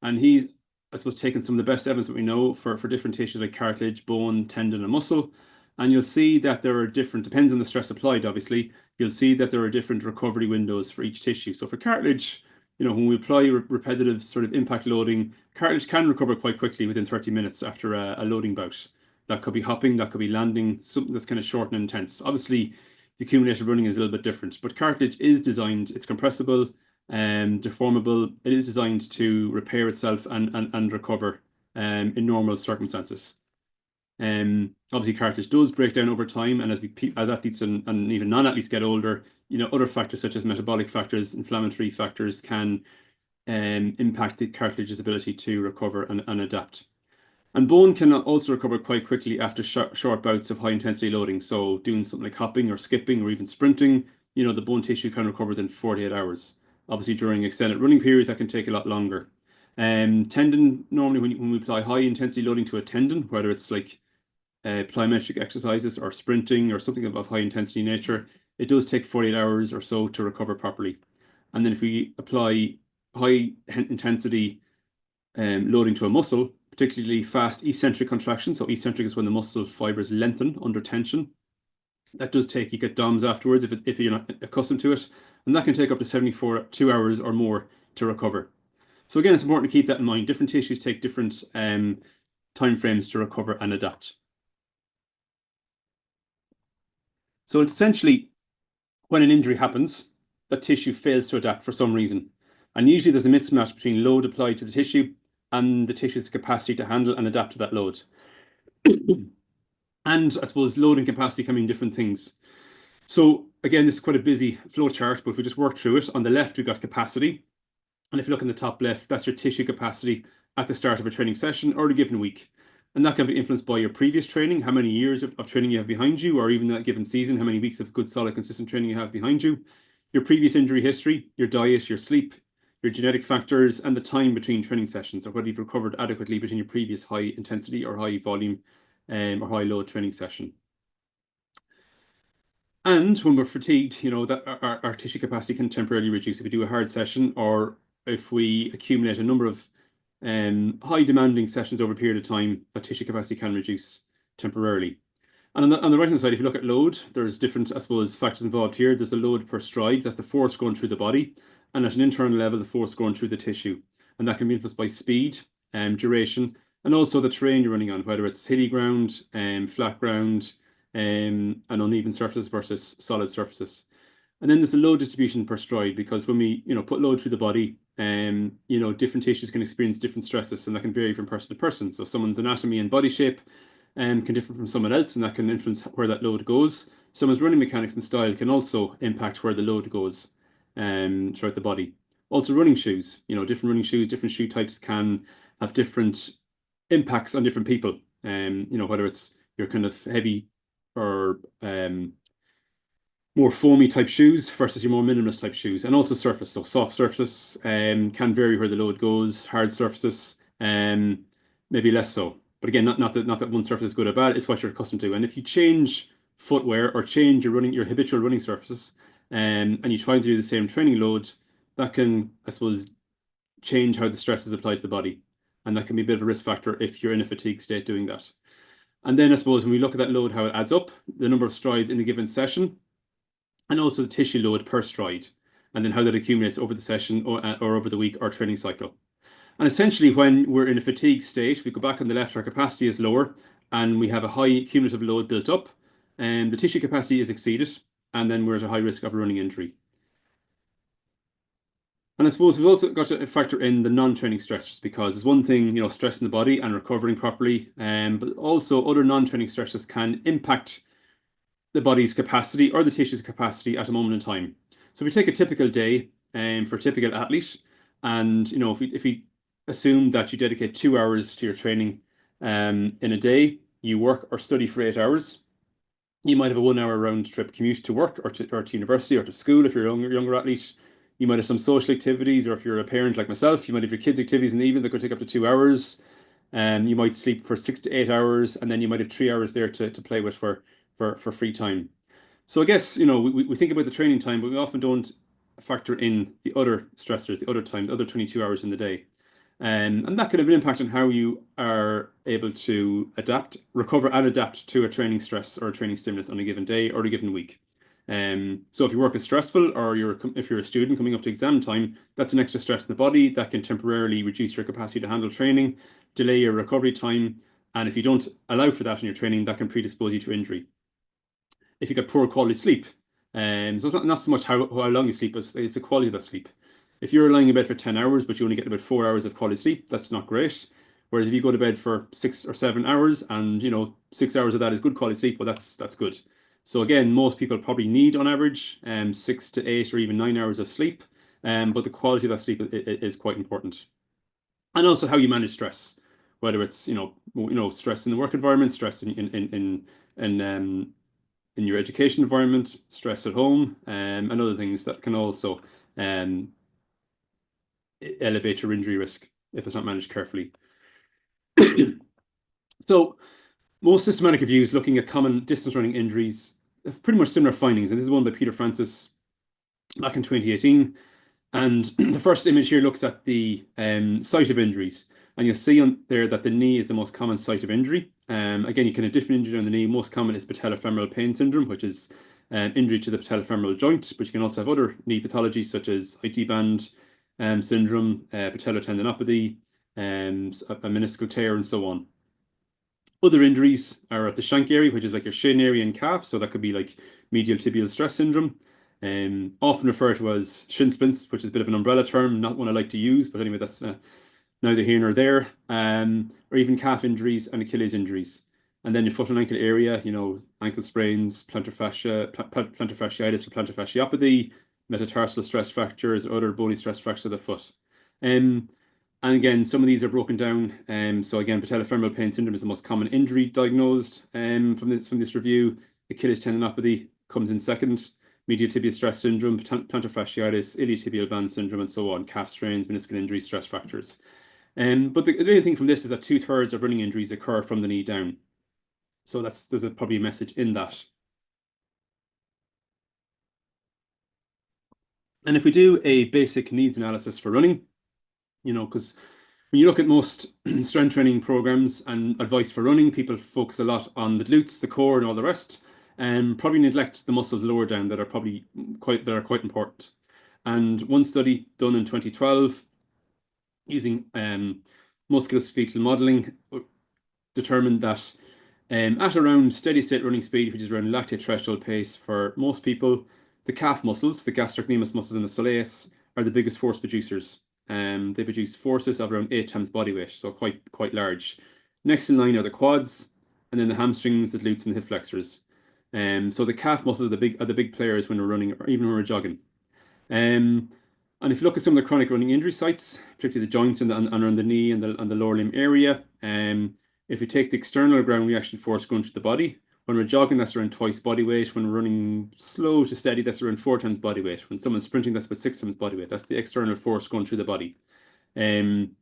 And he's, I suppose, taken some of the best evidence that we know for different tissues like cartilage, bone, tendon, and muscle. And you'll see that there are different, depends on the stress applied, obviously, you'll see that there are different recovery windows for each tissue. So for cartilage, when we apply repetitive sort of impact loading, cartilage can recover quite quickly within 30 minutes after a loading bout. That could be hopping, that could be landing, something that's kind of short and intense. Obviously, the accumulated running is a little bit different, but cartilage is designed, it's compressible and deformable. It is designed to repair itself and recover in normal circumstances. Obviously, cartilage does break down over time, and as athletes and even non-athletes get older, other factors such as metabolic factors, inflammatory factors can impact the cartilage's ability to recover and adapt. And bone can also recover quite quickly after short bouts of high intensity loading. So doing something like hopping or skipping or even sprinting, the bone tissue can recover within 48 hours. Obviously, during extended running periods, that can take a lot longer. Tendon, normally when we apply high intensity loading to a tendon, whether it's like plyometric exercises or sprinting or something of high intensity nature, it does take 48 hours or so to recover properly. And then if we apply high intensity loading to a muscle, particularly fast eccentric contraction, so eccentric is when the muscle fibers lengthen under tension. That does take, you get DOMS afterwards if you're not accustomed to it, and that can take up to 2 hours or more to recover. So again, it's important to keep that in mind. Different tissues take different time frames to recover and adapt. So essentially, when an injury happens, that tissue fails to adapt for some reason. And usually there's a mismatch between load applied to the tissue and the tissue's capacity to handle and adapt to that load. And I suppose load and capacity can mean different things. So again, this is quite a busy flow chart, but if we just work through it, on the left, we've got capacity. And if you look in the top left, that's your tissue capacity at the start of a training session or a given week. And that can be influenced by your previous training, how many years of training you have behind you, or even that given season, how many weeks of good, solid, consistent training you have behind you, your previous injury history, your diet, your sleep, your genetic factors, and the time between training sessions, or whether you've recovered adequately between your previous high intensity or high volume or high load training session. And when we're fatigued, you know, that our tissue capacity can temporarily reduce if we do a hard session, or if we accumulate a number of high demanding sessions over a period of time, that tissue capacity can reduce temporarily. And on the right hand side, if you look at load, there's different, I suppose, factors involved here. There's a load per stride, that's the force going through the body, and at an internal level, the force going through the tissue. And that can be influenced by speed, duration, and also the terrain you're running on, whether it's hilly ground, flat ground, an uneven surface versus solid surfaces. And then there's a load distribution per stride, because when we, put load through the body, different tissues can experience different stresses, and that can vary from person to person. So someone's anatomy and body shape can differ from someone else, and that can influence where that load goes. Someone's running mechanics and style can also impact where the load goes throughout the body. Also running shoes, different running shoes, different shoe types can have different impacts on different people. Whether it's your kind of heavy or more foamy type shoes versus your more minimalist type shoes, and also surface. So soft surfaces can vary where the load goes. Hard surfaces maybe less so. But again, not that one surface is good or bad. It's what you're accustomed to. And if you change footwear or change your habitual running surfaces, and you try to do the same training load, that can, I suppose, change how the stress is applied to the body, and that can be a bit of a risk factor if you're in a fatigue state doing that. And then I suppose when we look at that load, how it adds up, the number of strides in a given session, and also the tissue load per stride, and then how that accumulates over the session or over the week or training cycle. And essentially, when we're in a fatigue state, if we go back on the left, our capacity is lower, and we have a high cumulative load built up, and the tissue capacity is exceeded, and then we're at a high risk of a running injury. And I suppose we've also got to factor in the non-training stressors, because it's one thing, stressing the body and recovering properly, but also other non-training stressors can impact the body's capacity or the tissue's capacity at a moment in time. So if we take a typical day for a typical athlete, and if we assume that you dedicate 2 hours to your training in a day, you work or study for 8 hours, you might have a 1 hour round trip commute to work or to university or to school if you're a younger athlete. You might have some social activities, or if you're a parent like myself, you might have your kids' activities in the evening that could take up to 2 hours. You might sleep for 6 to 8 hours, and then you might have 3 hours there to play with for free time. So I guess, we think about the training time, but we often don't factor in the other stressors, the other time, the other 22 hours in the day. And that could have an impact on how you are able to recover and adapt to a training stress or a training stimulus on a given day or a given week. So if your work is stressful, or if you're a student coming up to exam time, that's an extra stress in the body that can temporarily reduce your capacity to handle training, delay your recovery time, and if you don't allow for that in your training, that can predispose you to injury. If you get poor quality sleep, so it's not so much how long you sleep, but it's the quality of that sleep. If you're lying in bed for 10 hours, but you only get about 4 hours of quality sleep, that's not great. Whereas if you go to bed for 6 or 7 hours, and 6 hours of that is good quality sleep, well, that's good. So again, most people probably need on average 6 to 8 or even 9 hours of sleep, but the quality of that sleep is quite important. And also how you manage stress, whether it's stress in the work environment, stress in your education environment, stress at home, and other things that can also elevate your injury risk if it's not managed carefully. So most systematic reviews looking at common distance running injuries have pretty much similar findings, and this is one by Peter Francis back in 2018. And the first image here looks at the site of injuries, and you'll see on there that the knee is the most common site of injury. Again, you can have different injury on the knee. Most common is patellofemoral pain syndrome, which is injury to the patellofemoral joint, but you can also have other knee pathologies such as IT band syndrome, patellotendinopathy, a meniscal tear, and so on. Other injuries are at the shank area, which is like your shin area and calf. So that could be like medial tibial stress syndrome. Often referred to as shin splints, which is a bit of an umbrella term, not one I like to use, but anyway, that's neither here nor there. Or even calf injuries and Achilles injuries. And then your foot and ankle area, you know, ankle sprains, plantar fasciitis or plantar fasciopathy, metatarsal stress fractures, other bony stress fractures of the foot. And again, some of these are broken down. So again, patellofemoral pain syndrome is the most common injury diagnosed from this review. Achilles tendinopathy comes in second. Medial tibial stress syndrome, plantar fasciitis, iliotibial band syndrome, and so on. Calf strains, meniscal injuries, stress fractures. But the main thing from this is that 2/3 of running injuries occur from the knee down. So there's probably a message in that. And if we do a basic needs analysis for running, you know, because when you look at most strength training programs and advice for running, people focus a lot on the glutes, the core, and all the rest, and probably neglect the muscles lower down that are quite important. And one study done in 2012 using musculoskeletal modeling determined that at around steady state running speed, which is around lactate threshold pace for most people, the calf muscles, the gastrocnemius muscles and the soleus, are the biggest force producers. They produce forces of around 8 times body weight, so quite large. Next in line are the quads, and then the hamstrings, the glutes, and the hip flexors. So the calf muscles are the big players when we're running, or even when we're jogging. And if you look at some of the chronic running injury sites, particularly the joints and around the knee and the lower limb area, if you take the external ground reaction force going through the body, when we're jogging, that's around twice body weight. When we're running slow to steady, that's around 4 times body weight. When someone's sprinting, that's about 6 times body weight. That's the external force going through the body. And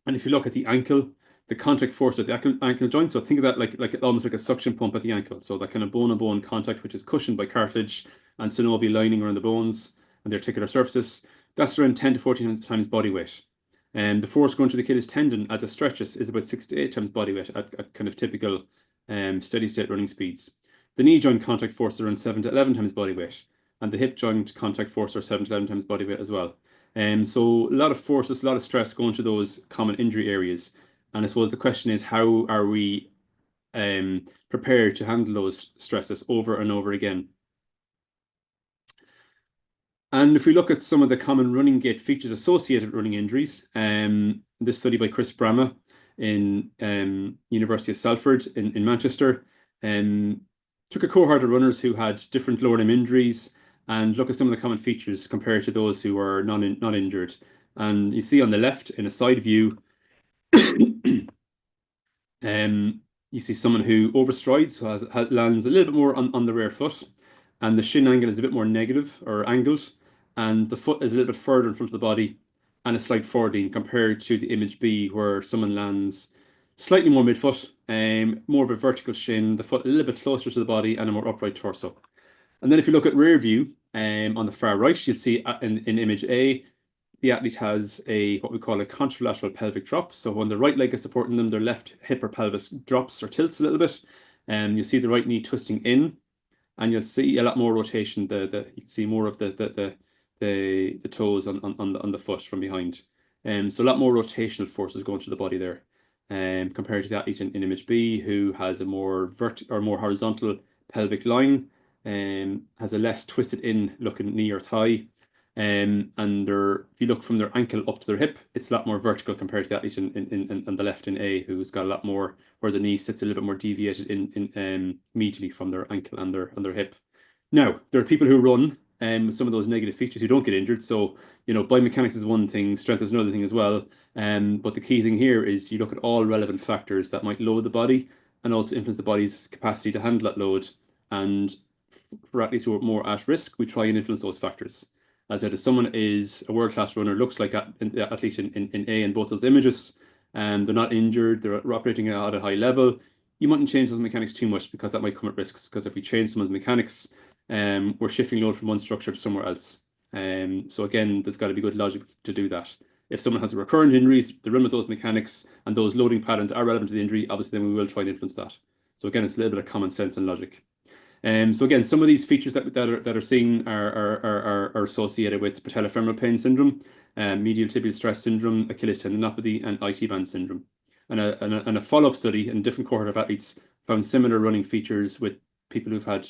if you look at the ankle, the contact force at the ankle joint, so think of that like almost like a suction pump at the ankle. So that kind of bone-on-bone contact, which is cushioned by cartilage and synovial lining around the bones and the articular surfaces, that's around 10 to 14 times body weight. And the force going to the Achilles tendon as it stretches is about 6 to 8 times body weight at kind of typical steady state running speeds. The knee joint contact force is around 7 to 11 times body weight, and the hip joint contact force are 7 to 11 times body weight as well. So a lot of forces, a lot of stress going to those common injury areas. And I suppose the question is, how are we prepared to handle those stresses over and over again? And if we look at some of the common running gait features associated with running injuries, this study by Chris Bramah in University of Salford in Manchester took a cohort of runners who had different lower limb injuries and look at some of the common features compared to those who were not injured. And you see on the left in a side view, you see someone who overstrides, so lands a little bit more on the rear foot, and the shin angle is a bit more negative or angled, and the foot is a little bit further in front of the body and a slight forward lean compared to the image B, where someone lands slightly more midfoot, more of a vertical shin, the foot a little bit closer to the body, and a more upright torso. And then if you look at rear view, on the far right, you'll see in image A, the athlete has what we call a contralateral pelvic drop. So when the right leg is supporting them, their left hip or pelvis drops or tilts a little bit. And you see the right knee twisting in, and you'll see a lot more rotation. You can see more of the toes on the foot from behind. So a lot more rotational forces going through the body there. Compared to the athlete in image B, who has a more horizontal pelvic line, has a less twisted in looking knee or thigh. And if you look from their ankle up to their hip, it's a lot more vertical compared to the athlete on the left in A, who's got a lot more where the knee sits a little bit more deviated medially from their ankle and their hip. Now, there are people who run with some of those negative features who don't get injured. So, you know, biomechanics is one thing, strength is another thing as well. But the key thing here is you look at all relevant factors that might load the body and also influence the body's capacity to handle that load. And for athletes who are more at risk, we try and influence those factors. As I said, if someone is a world-class runner, looks like at least in A in both those images, and they're not injured, they're operating at a high level, you mightn't change those mechanics too much, because that might come at risks. Because if we change someone's mechanics, we're shifting load from one structure to somewhere else. So again, there's got to be good logic to do that. If someone has a recurrent injuries, they run with those mechanics, and those loading patterns are relevant to the injury, obviously then we will try and influence that. So again, it's a little bit of common sense and logic. So again, some of these features that are seen are associated with patellofemoral pain syndrome, medial tibial stress syndrome, Achilles tendinopathy, and IT band syndrome. And a follow-up study in a different cohort of athletes found similar running features with people who've had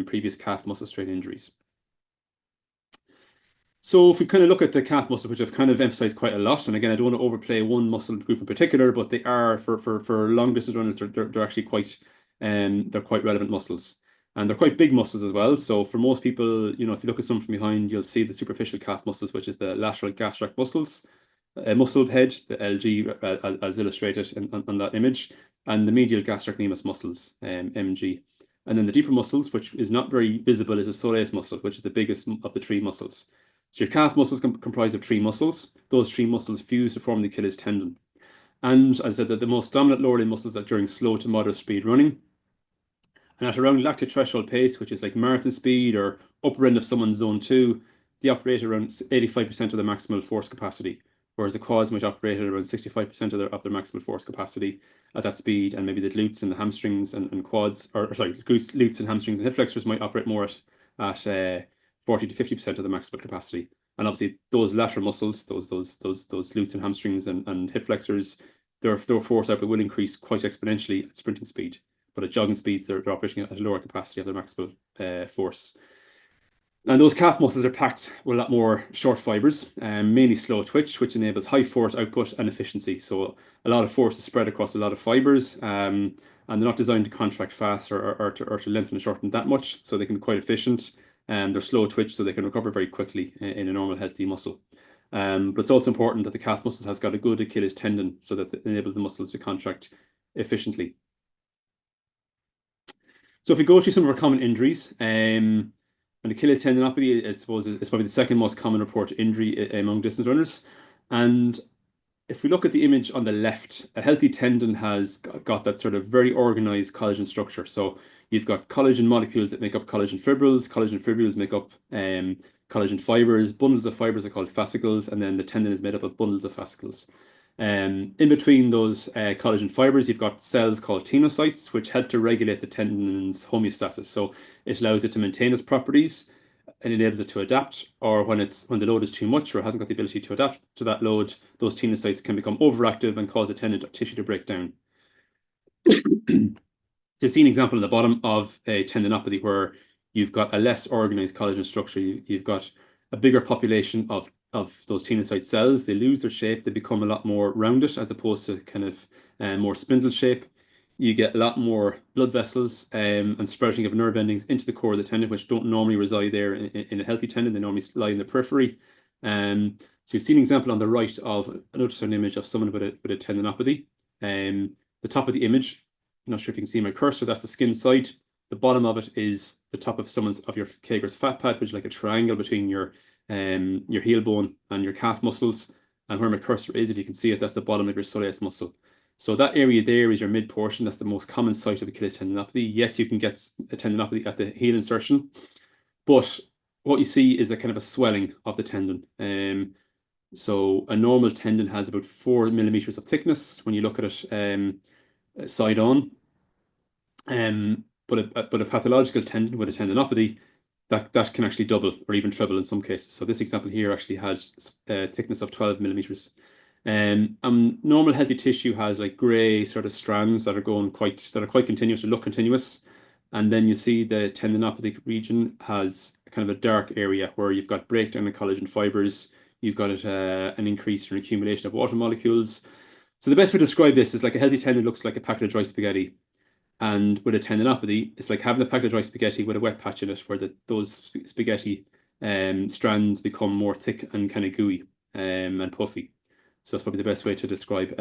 previous calf muscle strain injuries. So if we kind of look at the calf muscle, which I've kind of emphasized quite a lot, and again, I don't want to overplay one muscle group in particular, but they are for long distance runners, they're actually quite they're quite relevant muscles, and they're quite big muscles as well. So for most people, you know, if you look at some from behind, you'll see the superficial calf muscles, which is the lateral gastric muscles, muscle head, the LG as illustrated on that image, and the medial gastrocnemius muscles, MG. And then the deeper muscles, which is not very visible, is the soleus muscle, which is the biggest of the three muscles. So your calf muscles comprise of three muscles. Those three muscles fuse to form the Achilles tendon. And as I said, the most dominant lower limb muscles are during slow to moderate speed running. And at around lactic threshold pace, which is like marathon speed or upper end of someone's zone 2, they operate around 85% of their maximal force capacity, whereas the quads might operate at around 65% of their maximal force capacity at that speed, and maybe the glutes and the hamstrings and quads, or sorry, glutes and hamstrings and hip flexors might operate more at 40 to 50% of the maximal capacity. And obviously those lateral muscles, those glutes and hamstrings and hip flexors, their force output will increase quite exponentially at sprinting speed. But at jogging speeds, they're operating at a lower capacity of their maximal force. And those calf muscles are packed with a lot more short fibers, mainly slow twitch, which enables high force output and efficiency. So a lot of force is spread across a lot of fibers, and they're not designed to contract fast or to lengthen and shorten that much, so they can be quite efficient. They're slow twitch, so they can recover very quickly in a normal healthy muscle. But it's also important that the calf muscles has got a good Achilles tendon, so that it enables the muscles to contract efficiently. So if we go through some of our common injuries, and Achilles tendinopathy, I suppose, is probably the second most common reported injury among distance runners. And if we look at the image on the left, a healthy tendon has got that sort of very organized collagen structure. So you've got collagen molecules that make up collagen fibrils. Collagen fibrils make up collagen fibers. Bundles of fibers are called fascicles, and then the tendon is made up of bundles of fascicles. In between those collagen fibers, you've got cells called tenocytes, which help to regulate the tendon's homeostasis. So it allows it to maintain its properties and enables it to adapt, or when the load is too much or hasn't got the ability to adapt to that load, those tenocytes can become overactive and cause the tendon tissue to break down. So you see an example at the bottom of a tendinopathy where you've got a less organized collagen structure. You've got a bigger population of those tenocyte cells. They lose their shape. They become a lot more rounded as opposed to kind of more spindle shape. You get a lot more blood vessels and sprouting of nerve endings into the core of the tendon, which don't normally reside there in a healthy tendon. They normally lie in the periphery. So you see an example on the right of an ultrasound image of someone with a tendinopathy. The top of the image, I'm not sure if you can see my cursor, that's the skin side. The bottom of it is the top of your Kager's fat pad, which is like a triangle between your heel bone and your calf muscles. And where my cursor is, if you can see it, that's the bottom of your soleus muscle. So that area there is your mid portion. That's the most common site of Achilles tendinopathy. Yes, you can get a tendinopathy at the heel insertion, but what you see is a kind of a swelling of the tendon. So a normal tendon has about 4 millimeters of thickness when you look at it side on. But a pathological tendon with a tendinopathy, that can actually double or even treble in some cases. So this example here actually has a thickness of 12 millimeters. Normal healthy tissue has like gray sort of strands that are quite continuous or look continuous. And then you see the tendinopathic region has kind of a dark area where you've got breakdown of collagen fibers. You've got an increase in accumulation of water molecules. So the best way to describe this is like a healthy tendon looks like a packet of dry spaghetti. And with a tendinopathy, it's like having a packet of dry spaghetti with a wet patch in it, where those spaghetti strands become more thick and kind of gooey and puffy. So that's probably the best way to describe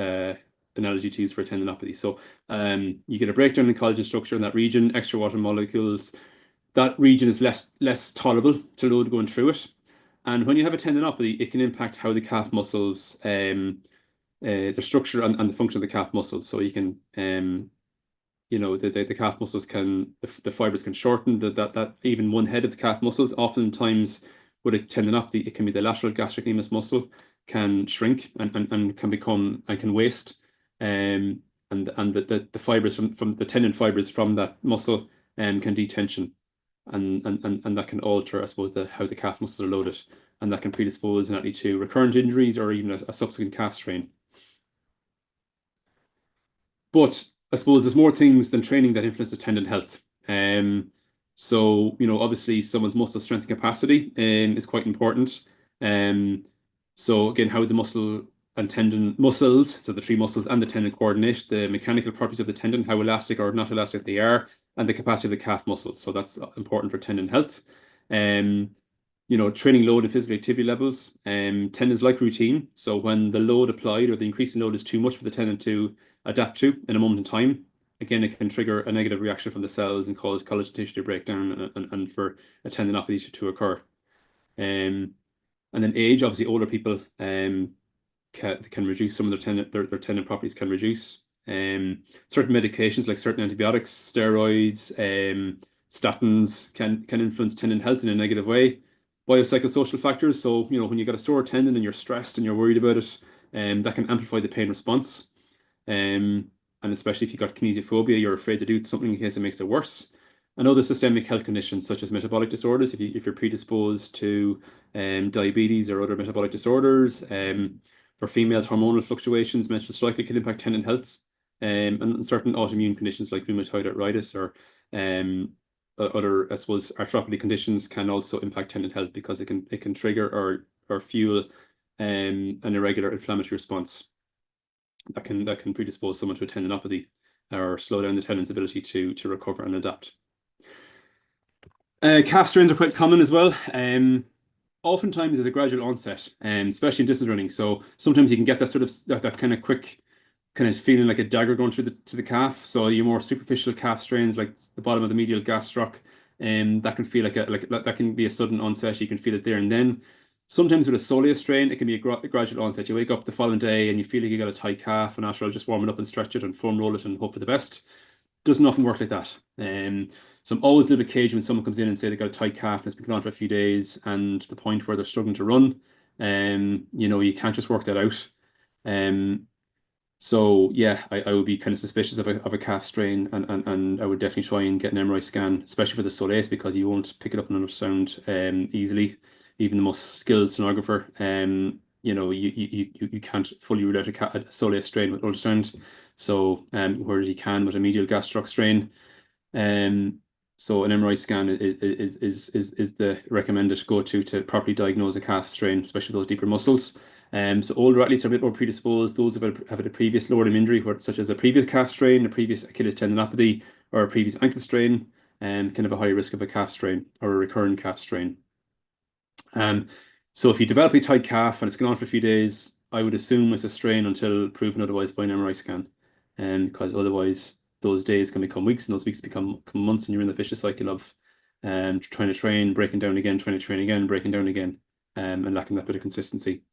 analogy to use for a tendinopathy. So you get a breakdown in collagen structure in that region, extra water molecules. That region is less tolerable to load going through it. And when you have a tendinopathy, it can impact how the calf muscles, their structure and the function of the calf muscles. So you can, the calf muscles the fibers can shorten. That even one head of the calf muscles, oftentimes with a tendinopathy, it can be the lateral gastrocnemius muscle can shrink and can waste. And the fibers from the tendon fibers from that muscle can detension. And that can alter, I suppose, how the calf muscles are loaded, and that can predispose an athlete to recurrent injuries or even a subsequent calf strain. But I suppose there's more things than training that influence the tendon health. So, obviously someone's muscle strength and capacity is quite important. So again, how the muscle and tendon muscles, so the three muscles and the tendon coordinate, the mechanical properties of the tendon, how elastic or not elastic they are, and the capacity of the calf muscles. So that's important for tendon health. Training load and physical activity levels. Tendons like routine. So when the load applied or the increasing load is too much for the tendon to adapt to in a moment in time, again, it can trigger a negative reaction from the cells and cause collagen tissue to break down and for a tendinopathy to occur. And then age, obviously older people can reduce some of their tendon properties can reduce. Certain medications like certain antibiotics, steroids, statins can influence tendon health in a negative way. Biopsychosocial factors. So, when you got a sore tendon and you're stressed and you're worried about it, that can amplify the pain response. And especially if you've got kinesiophobia, you're afraid to do something in case it makes it worse. And other systemic health conditions such as metabolic disorders, if you're predisposed to diabetes or other metabolic disorders, for females, hormonal fluctuations, menstrual cycle can impact tendon health, and certain autoimmune conditions like rheumatoid arthritis or other, I suppose, arthropathy conditions can also impact tendon health because it can trigger or fuel an irregular inflammatory response that can predispose someone to a tendinopathy or slow down the tendon's ability to recover and adapt. Calf strains are quite common as well. Oftentimes there's a gradual onset, especially in distance running. So sometimes you can get that sort of that kind of quick, kind of feeling like a dagger going through to the calf. So your more superficial calf strains, like the bottom of the medial gastroc, that can feel that can be a sudden onset. You can feel it there and then. Sometimes with a soleus strain, it can be a gradual onset. You wake up the following day and you feel like you got a tight calf, and after I'll just warm it up and stretch it and foam roll it and hope for the best. Doesn't often work like that. So I'm always a little bit cagey when someone comes in and say they got a tight calf and it's been going on for a few days, and the point where they're struggling to run, you can't just work that out. So yeah, I would be kind of suspicious of a calf strain, and I would definitely try and get an MRI scan, especially for the soleus, because you won't pick it up on ultrasound easily. Even the most skilled sonographer, you can't fully rule out a soleus strain with ultrasound. So whereas you can with a medial gastroc strain. So an MRI scan is the recommended go-to to properly diagnose a calf strain, especially those deeper muscles. So older athletes are a bit more predisposed. Those who have had a previous lower limb injury, such as a previous calf strain, a previous Achilles tendinopathy, or a previous ankle strain, can have a higher risk of a calf strain or a recurrent calf strain. So if you develop a tight calf and it's gone on for a few days, I would assume it's a strain until proven otherwise by an MRI scan, because otherwise those days can become weeks and those weeks become months, and you're in the vicious cycle of trying to train, breaking down again, trying to train again, breaking down again, and lacking that bit of consistency.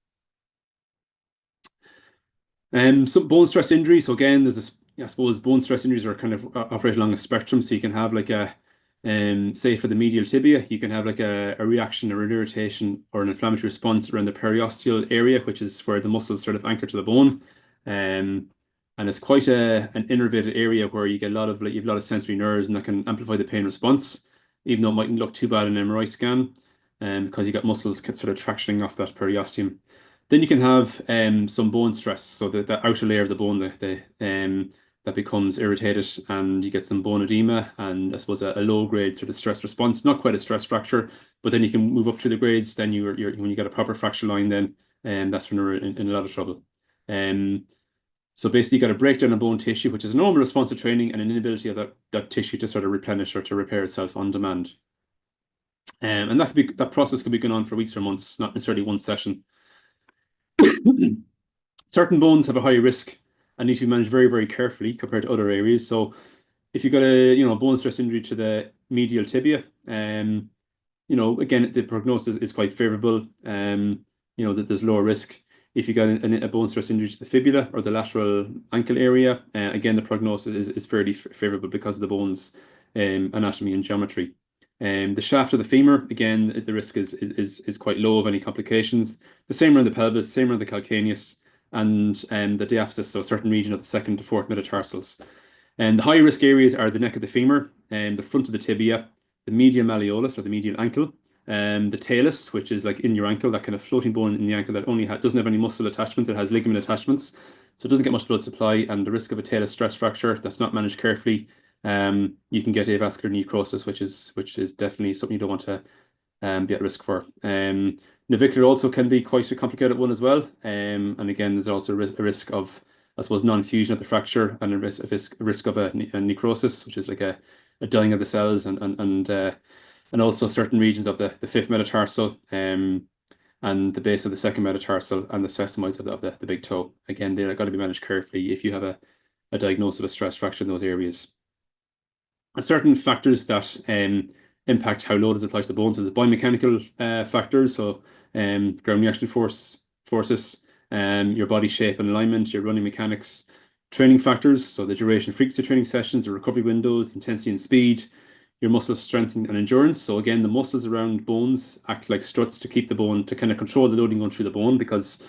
Some bone stress injuries. So again, I suppose bone stress injuries are kind of operate along a spectrum. So you can have like say for the medial tibia, you can have like a reaction or an irritation or an inflammatory response around the periosteal area, which is where the muscles sort of anchor to the bone. And it's quite an innervated area where you get you have a lot of sensory nerves, and that can amplify the pain response, even though it mightn't look too bad in an MRI scan, because you got muscles sort of tractioning off that periosteum. Then you can have some bone stress, so the outer layer of the bone that becomes irritated, and you get some bone edema, and I suppose a low grade sort of stress response, not quite a stress fracture, but then you can move up through the grades. Then when you get a proper fracture line, then that's when you're in a lot of trouble. So basically, you got a breakdown of bone tissue, which is a normal response to training, and an inability of that tissue to sort of replenish or to repair itself on demand. And that process could be going on for weeks or months, not necessarily one session. Certain bones have a high risk and need to be managed very, very carefully compared to other areas. So if you've got a bone stress injury to the medial tibia, you know, again, the prognosis is quite favorable. You know, that there's lower risk if you got a bone stress injury to the fibula or the lateral ankle area. Again, the prognosis is fairly favorable because of the bone's anatomy and geometry. The shaft of the femur, again, the risk is quite low of any complications. The same around the pelvis, same around the calcaneus, and the diaphysis, so a certain region of the 2nd to 4th metatarsals. And the high risk areas are the neck of the femur, the front of the tibia, the medial malleolus or the medial ankle, the talus, which is like in your ankle, that kind of floating bone in the ankle that only doesn't have any muscle attachments, it has ligament attachments, so it doesn't get much blood supply, and the risk of a talus stress fracture that's not managed carefully, you can get avascular necrosis, which is definitely something you don't want to be at risk for. Navicular also can be quite a complicated one as well, and again, there's also a risk of, I suppose, non-fusion of the fracture, and a risk of a necrosis, which is like a dying of the cells, and also certain regions of the 5th metatarsal, and the base of the 2nd metatarsal, and the sesamoids of the big toe. Again, they're got to be managed carefully if you have a diagnosis of a stress fracture in those areas. And certain factors that impact how load is applied to the bones is biomechanical factors, so ground reaction forces, your body shape and alignment, your running mechanics, training factors, so the duration, frequency of training sessions, the recovery windows, intensity and speed, your muscle strength and endurance. So again, the muscles around bones act like struts to keep the bone, to kind of control the loading going through the bone, because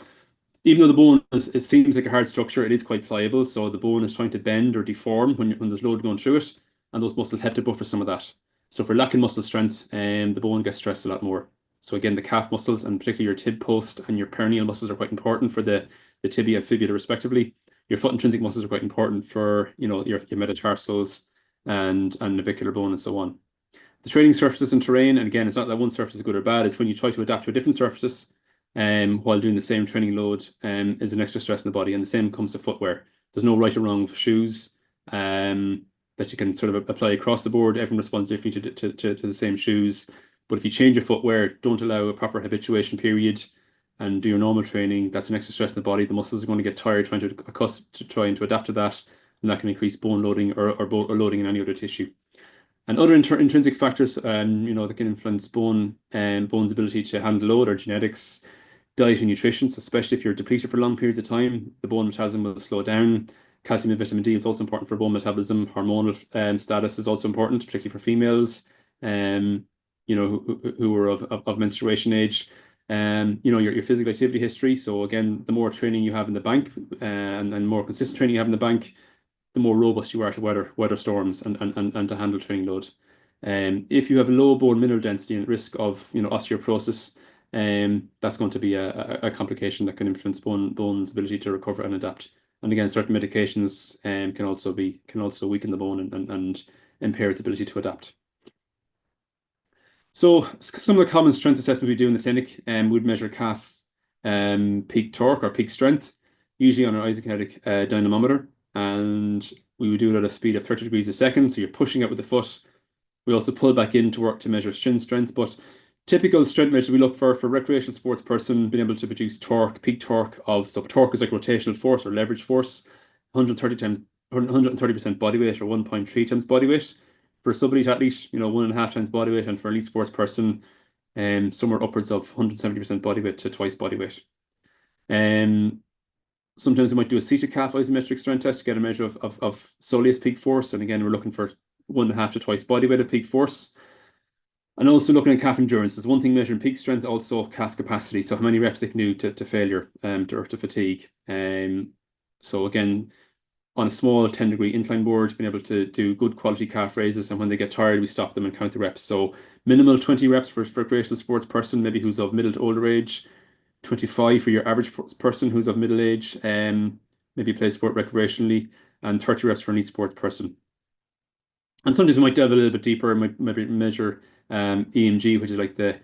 even though the bone it seems like a hard structure, it is quite pliable. So the bone is trying to bend or deform when there's load going through it, and those muscles help to buffer some of that. So if we're lacking muscle strength, the bone gets stressed a lot more. So again, the calf muscles, and particularly your tib post and your peroneal muscles, are quite important for the tibia and fibula respectively. Your foot intrinsic muscles are quite important for, you know, your metatarsals and navicular bone and so on. The training surfaces and terrain, and again, it's not that one surface is good or bad, it's when you try to adapt to a different surfaces while doing the same training load is an extra stress in the body, and the same comes to footwear. There's no right or wrong shoes that you can sort of apply across the board. Everyone responds differently to the same shoes. But if you change your footwear, don't allow a proper habituation period, and do your normal training, that's an extra stress in the body. The muscles are going to get tired trying to adapt to that, and that can increase bone loading or loading in any other tissue. And other intrinsic factors, you know, that can influence bone's ability to handle load are genetics, diet and nutrition. So especially if you're depleted for long periods of time, the bone metabolism will slow down. Calcium and vitamin D is also important for bone metabolism. Hormonal status is also important, particularly for females, you know, who are of menstruation age. You know, your physical activity history. So again, the more training you have in the bank, and more consistent training you have in the bank, the more robust you are to weather storms and to handle training load. If you have low bone mineral density and risk of, you know, osteoporosis, that's going to be a complication that can influence bone's ability to recover and adapt. And again, certain medications can also weaken the bone and impair its ability to adapt. So some of the common strength assessments we do in the clinic would measure calf peak torque or peak strength, usually on our isokinetic dynamometer, and we would do it at a speed of 30 degrees a second. So you're pushing out with the foot. We also pull back in to work to measure shin strength, but typical strength measures we look for recreational sports person being able to produce torque, peak torque so torque is like rotational force or leverage force, 130% body weight or 1.3 times body weight. For a sub-elite athlete, you know, 1.5 times body weight, and for an elite sports person, somewhere upwards of 170% body weight to twice body weight. Sometimes we might do a seated calf isometric strength test to get a measure of soleus peak force, and again, we're looking for 1.5 to twice body weight of peak force. And also looking at calf endurance. There's one thing measuring peak strength, also calf capacity, so how many reps they can do to failure or to fatigue. So again, on a small 10-degree incline board, being able to do good quality calf raises, and when they get tired, we stop them and count the reps. So minimal 20 reps for recreational sports person, maybe who's of middle to older age, 25 for your average person who's of middle age, maybe plays sport recreationally, and 30 reps for an elite sports person. And sometimes we might delve a little bit deeper and maybe measure EMG, which is like the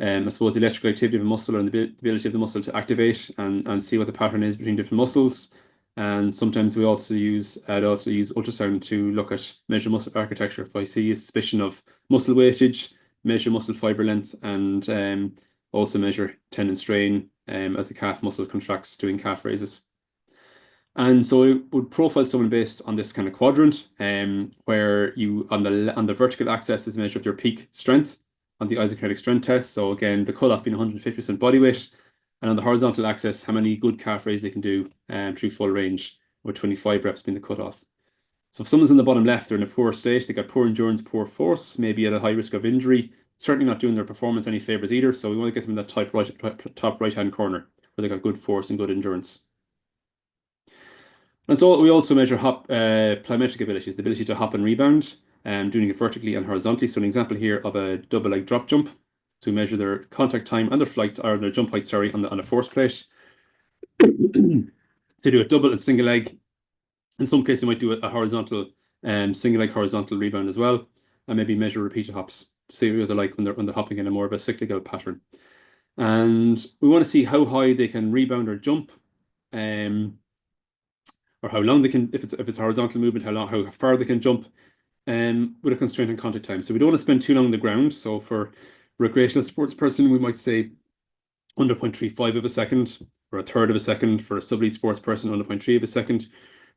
I suppose the electrical activity of a muscle and the ability of the muscle to activate and see what the pattern is between different muscles. And sometimes we also use ultrasound to look at measure muscle architecture. If I see a suspicion of muscle weightage, measure muscle fiber length, and also measure tendon strain as the calf muscle contracts doing calf raises. And so it would profile someone based on this kind of quadrant, where you on the vertical axis is measure of their peak strength, on the isokinetic strength test. So again, the cutoff being 150% body weight. And on the horizontal axis, how many good calf raises they can do through full range, with 25 reps being the cutoff. So if someone's in the bottom left, they're in a poor state, they got poor endurance, poor force, maybe at a high risk of injury, certainly not doing their performance any favors either. So we want to get them in that top right-hand corner where they got good force and good endurance. And so we also measure plyometric abilities, the ability to hop and rebound, doing it vertically and horizontally. So an example here of a double leg drop jump. So we measure their contact time and their flight, or their jump height, sorry, on the force plate. To do a double and single leg. In some cases, you might do a horizontal single leg horizontal rebound as well, and maybe measure repeated hops to see what they're like when they're hopping in a more of a cyclical pattern. And we want to see how high they can rebound or jump, or how long they can, if it's horizontal movement, how far they can jump, with a constraint on contact time. So we don't want to spend too long on the ground. So for a recreational sports person, we might say under 0.35 of a second, or a third of a second. For a sub-elite sports person, under 0.3 of a second.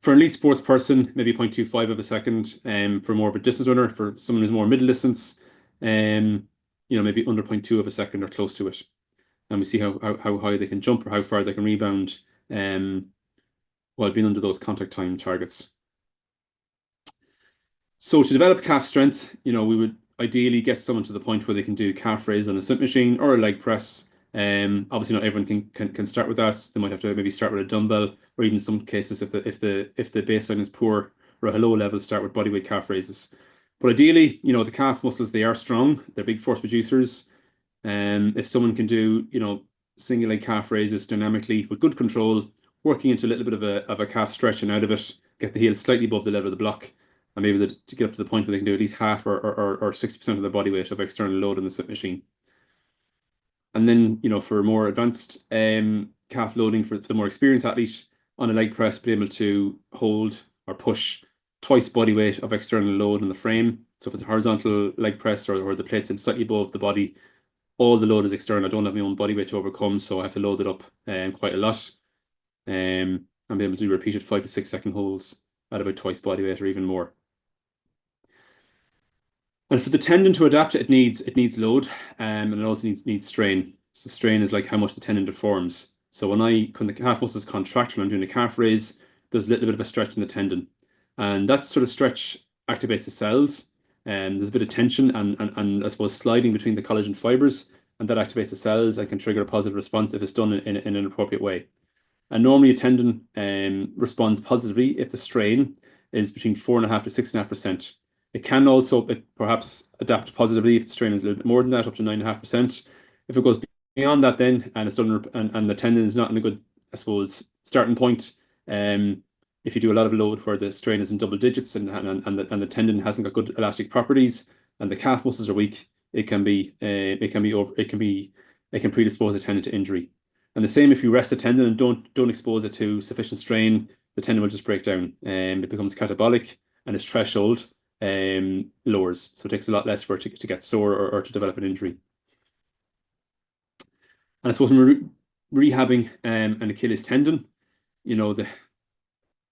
For an elite sports person, maybe 0.25 of a second. For more of a distance runner, for someone who's more middle distance, maybe under 0.2 of a second or close to it. And we see how high they can jump or how far they can rebound, while being under those contact time targets. So to develop calf strength, we would ideally get someone to the point where they can do calf raises on a Smith machine or a leg press. Obviously not everyone can start with that. They might have to maybe start with a dumbbell, or even in some cases, if the baseline is poor or at a low level, start with bodyweight calf raises. But ideally, the calf muscles, they are strong. They're big force producers. If someone can do, single leg calf raises dynamically with good control, working into a little bit of a calf stretch and out of it, get the heels slightly above the level of the block, and maybe to get up to the point where they can do at least half or 60% of the body weight of external load on the Smith machine. And then, for more advanced calf loading, for the more experienced athlete, on a leg press, be able to hold or push twice body weight of external load on the frame. So if it's a horizontal leg press or the plate's slightly above the body, all the load is external. I don't have my own body weight to overcome, so I have to load it up quite a lot. And be able to do repeated 5 to 6 second holds at about twice body weight or even more. And for the tendon to adapt, it needs load, and it also needs strain. So strain is like how much the tendon deforms. So when the calf muscles contract, when I'm doing a calf raise, there's a little bit of a stretch in the tendon, and that sort of stretch activates the cells. And there's a bit of tension and I suppose sliding between the collagen fibers, and that activates the cells and can trigger a positive response if it's done in an appropriate way. And normally a tendon responds positively if the strain is between 4.5 to 6.5%. It can also perhaps adapt positively if the strain is a little bit more than that, up to 9.5%. If it goes beyond that, then and it's done and the tendon is not in a good, I suppose, starting point. If you do a lot of load where the strain is in double digits and the tendon hasn't got good elastic properties and the calf muscles are weak, it can predispose the tendon to injury. And the same if you rest the tendon and don't expose it to sufficient strain, the tendon will just break down and it becomes catabolic, and its threshold lowers. So it takes a lot less for it to get sore or to develop an injury. And I suppose when we're rehabbing an Achilles tendon, a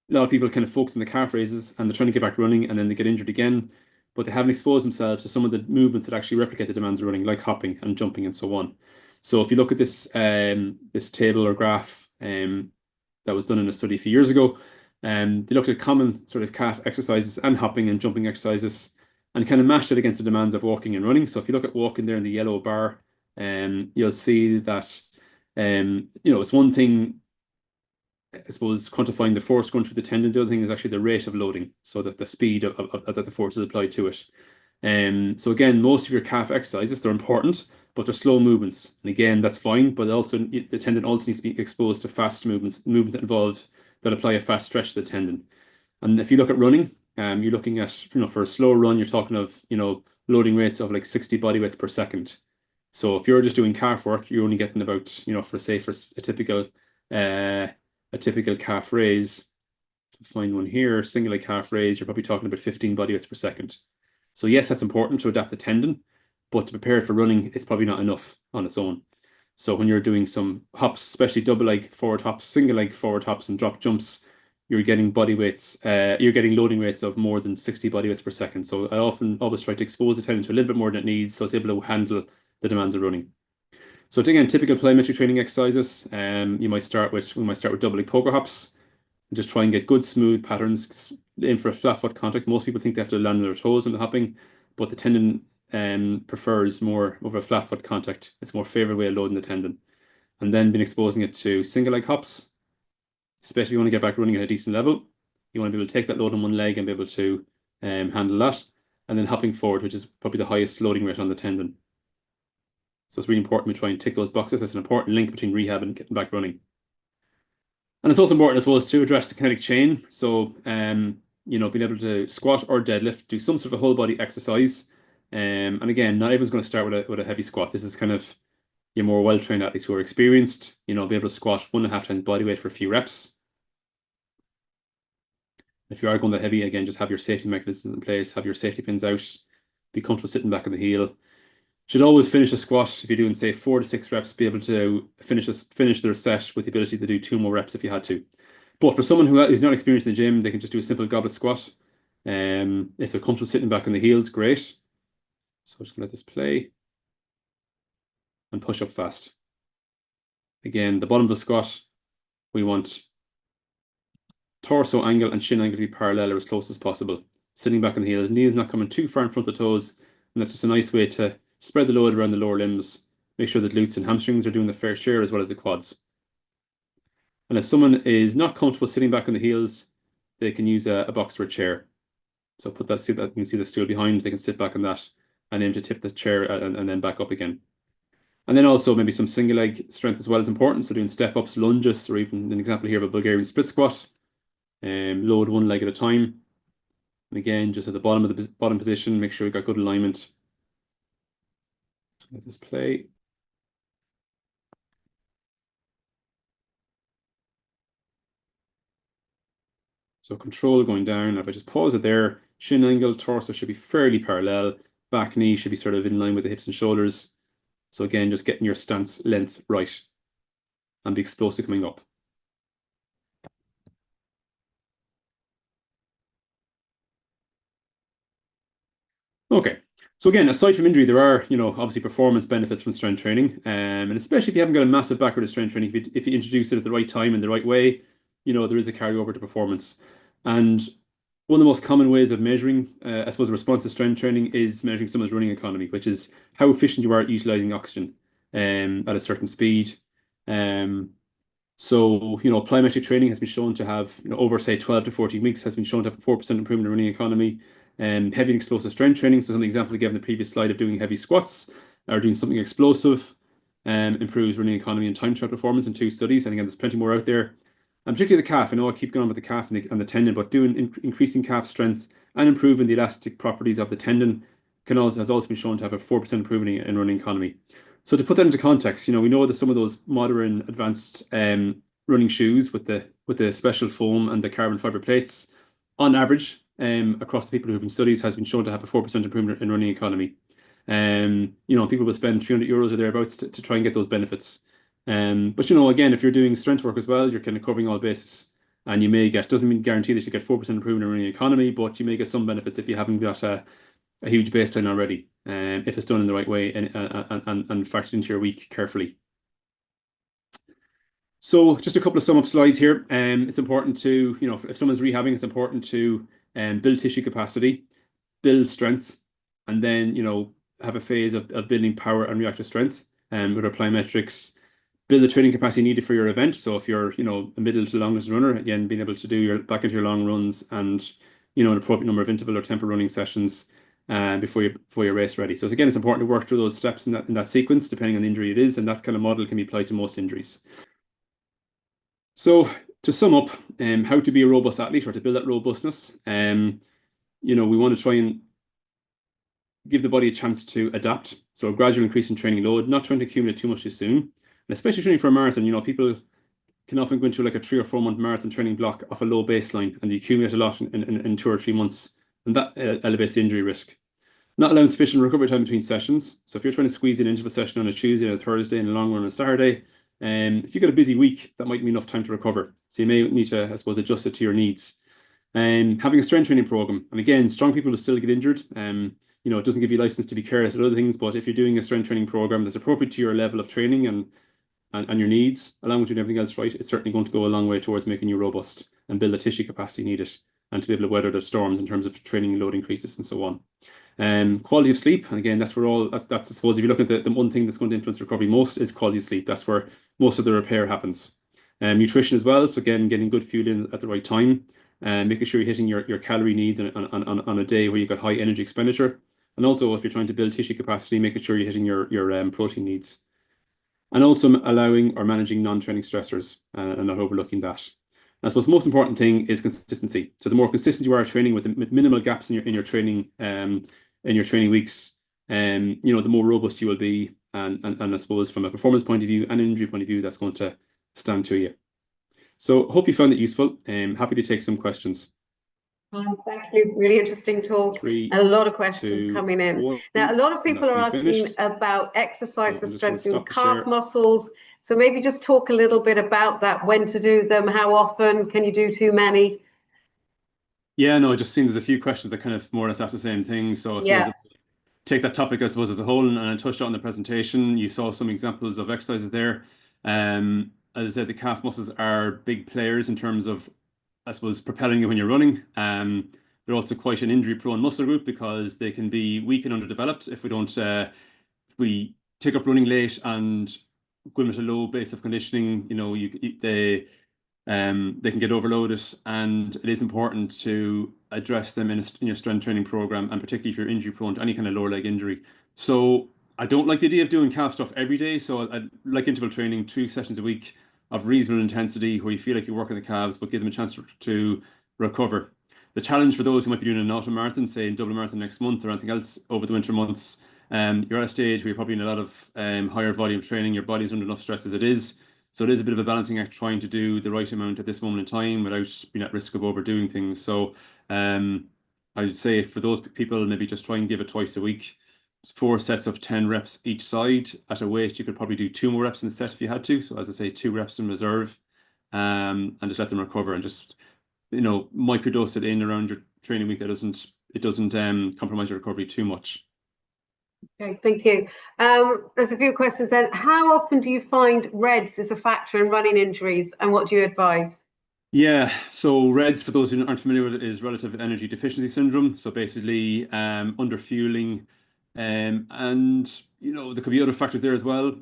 lot of people kind of focus on the calf raises and they're trying to get back running, and then they get injured again, but they haven't exposed themselves to some of the movements that actually replicate the demands of running, like hopping and jumping and so on. So if you look at this table or graph that was done in a study a few years ago, they looked at common sort of calf exercises and hopping and jumping exercises and kind of matched it against the demands of walking and running. So if you look at walking there in the yellow bar, you'll see that it's one thing, I suppose, quantifying the force going through the tendon. The other thing is actually the rate of loading, so that the speed that the force is applied to it. So again, most of your calf exercises, they're important, but they're slow movements. And again, that's fine, but also the tendon also needs to be exposed to fast movements that apply a fast stretch to the tendon. And if you look at running, you're looking at, for a slow run, you're talking of, loading rates of like 60 body weights per second. So if you're just doing calf work, you're only getting about, for a typical calf raise, find one here, single leg calf raise, you're probably talking about 15 body weights per second. So yes, that's important to adapt the tendon, but to prepare it for running, it's probably not enough on its own. So when you're doing some hops, especially double leg forward hops, single leg forward hops and drop jumps, you're getting body weights, you're getting loading rates of more than 60 body weights per second. So I always try to expose the tendon to a little bit more than it needs, so it's able to handle the demands of running. So again, typical plyometric training exercises. We might start with double leg poker hops, and just try and get good smooth patterns. Aim for a flat foot contact. Most people think they have to land on their toes when they're hopping, but the tendon prefers more of a flat foot contact. It's a more favorable way of loading the tendon. And then been exposing it to single leg hops, especially if you want to get back running at a decent level. You want to be able to take that load on one leg and be able to handle that. And then hopping forward, which is probably the highest loading rate on the tendon. So it's really important we try and tick those boxes. That's an important link between rehab and getting back running. And it's also important, I suppose, to address the kinetic chain. So, you know, being able to squat or deadlift, do some sort of a whole body exercise. And again, not everyone's going to start with a heavy squat. This is kind of your more well-trained athletes who are experienced, you know, be able to squat 1.5 times body weight for a few reps. If you are going that heavy, again, just have your safety mechanisms in place, have your safety pins out, be comfortable sitting back on the heel. Should always finish a squat if you're doing, say, 4 to 6 reps, be able to finish their set with the ability to do 2 more reps if you had to. But for someone who's not experienced in the gym, they can just do a simple goblet squat. If they're comfortable sitting back on the heels, great. So I'm just going to let this play. And push up fast. Again, the bottom of the squat, we want torso angle and shin angle to be parallel or as close as possible. Sitting back on the heels, knees not coming too far in front of the toes. And that's just a nice way to spread the load around the lower limbs. Make sure that glutes and hamstrings are doing the fair share as well as the quads. And if someone is not comfortable sitting back on the heels, they can use a box or a chair. So put that, you can see the stool behind, they can sit back on that and aim to tip the chair and then back up again. And then also maybe some single leg strength as well is important. So doing step ups, lunges, or even an example here of a Bulgarian split squat. Load one leg at a time. And again, just at the bottom of the bottom position, make sure you've got good alignment. Let this play. So control going down. If I just pause it there, shin angle, torso should be fairly parallel. Back knee should be sort of in line with the hips and shoulders. So again, just getting your stance length right and be explosive coming up. Okay, so again, aside from injury, there are, you know, obviously performance benefits from strength training, and especially if you haven't got a massive background of strength training, if you introduce it at the right time and the right way, you know, there is a carryover to performance. And one of the most common ways of measuring, I suppose, a response to strength training is measuring someone's running economy, which is how efficient you are at utilizing oxygen at a certain speed. So, you know, plyometric training has been shown to have, you know, over, say, 12 to 14 weeks has been shown to have a 4% improvement in running economy. Heavy and explosive strength training, so some of the examples I gave in the previous slide of doing heavy squats or doing something explosive improves running economy and time trial performance in 2 studies. And again, there's plenty more out there. And particularly the calf. I know I keep going on with the calf and the tendon, but doing increasing calf strength and improving the elastic properties of the tendon has also been shown to have a 4% improvement in running economy. So to put that into context, you know, we know that some of those modern advanced running shoes with the special foam and the carbon fiber plates, on average, across the people who have been studied, has been shown to have a 4% improvement in running economy. You know, people will spend €300 or thereabouts to try and get those benefits. But you know, again, if you're doing strength work as well, you're kind of covering all bases, and you may get, doesn't mean guarantee that you get 4% improvement in running economy, but you may get some benefits if you haven't got a huge baseline already, if it's done in the right way and factored into your week carefully. So just a couple of sum up slides here. It's important to, you know, if someone's rehabbing, it's important to build tissue capacity, build strength, and then, you know, have a phase of building power and reactive strength with our plyometrics. Build the training capacity needed for your event. So if you're, you know, a middle to longest runner, again, being able to do back into your long runs and, you know, an appropriate number of interval or tempo running sessions before you're race ready. So again, it's important to work through those steps in that sequence, depending on the injury it is, and that kind of model can be applied to most injuries. So to sum up, how to be a robust athlete or to build that robustness, you know, we want to try and give the body a chance to adapt. So a gradual increase in training load, not trying to accumulate too much too soon. And especially training for a marathon, you know, people can often go into like a 3 or 4 month marathon training block off a low baseline, and they accumulate a lot in 2 or 3 months, and that elevates the injury risk. Not allowing sufficient recovery time between sessions. So if you're trying to squeeze in an interval session on a Tuesday and a Thursday and a long run on a Saturday, If you've got a busy week, that might be enough time to recover. So you may need to, I suppose, adjust it to your needs. Having a strength training program, and again, strong people will still get injured. You know, it doesn't give you license to be careless at other things, but if you're doing a strength training program that's appropriate to your level of training and your needs, along with doing everything else right, it's certainly going to go a long way towards making you robust and build the tissue capacity needed and to be able to weather the storms in terms of training load increases and so on. Quality of sleep, and again, that's I suppose if you look at the one thing that's going to influence recovery most is quality of sleep. That's where most of the repair happens. Nutrition as well, so again, getting good fuel in at the right time, and making sure you're hitting your calorie needs on a day where you've got high energy expenditure. And also, if you're trying to build tissue capacity, making sure you're hitting your protein needs. And also allowing or managing non-training stressors and not overlooking that. And I suppose the most important thing is consistency. So the more consistent you are training with minimal gaps in your training weeks, you know, the more robust you will be. And I suppose from a performance point of view and an injury point of view, that's going to stand to you. So hope you found it useful. Happy to take some questions. Thank you. Really interesting talk. 3, a lot of questions 2, coming in. 1, now, a lot of people are asking finished. about exercise for I'm just gonna strengthening stop the calf share. muscles. So maybe just talk a little bit about that, when to do them, how often, can you do too many? Yeah, no, it just seems there's a few questions that kind of more or less ask the same thing. So I suppose take that topic, I suppose, as a whole, and I touched on in the presentation. You saw some examples of exercises there. As I said, the calf muscles are big players in terms of, I suppose, propelling you when you're running. They're also quite an injury-prone muscle group because they can be weak and underdeveloped if we don't we take up running late and go with a low base of conditioning. You know, they can get overloaded, and it is important to address them in your strength training program, and particularly if you're injury prone to any kind of lower leg injury. So I don't like the idea of doing calf stuff every day. So I like interval training, 2 sessions a week of reasonable intensity where you feel like you're working the calves, but give them a chance to recover. The challenge for those who might be doing an autumn marathon, say in Dublin Marathon next month or anything else over the winter months, you're at a stage where you're probably in a lot of higher volume training. Your body's under enough stress as it is. So it is a bit of a balancing act trying to do the right amount at this moment in time without being at risk of overdoing things. So I would say for those people, maybe just try and give it twice a week. 4 sets of 10 reps each side. At a weight, you could probably do 2 more reps in the set if you had to. So as I say, 2 reps in reserve, and just let them recover and just, you know, microdose it in around your training week. That doesn't compromise your recovery too much. Okay, thank you. There's a few questions then. How often do you find REDS is a factor in running injuries, and what do you advise? Yeah, so REDS, for those who aren't familiar with it, is relative energy deficiency syndrome. So basically, under fueling, and you know there could be other factors there as well.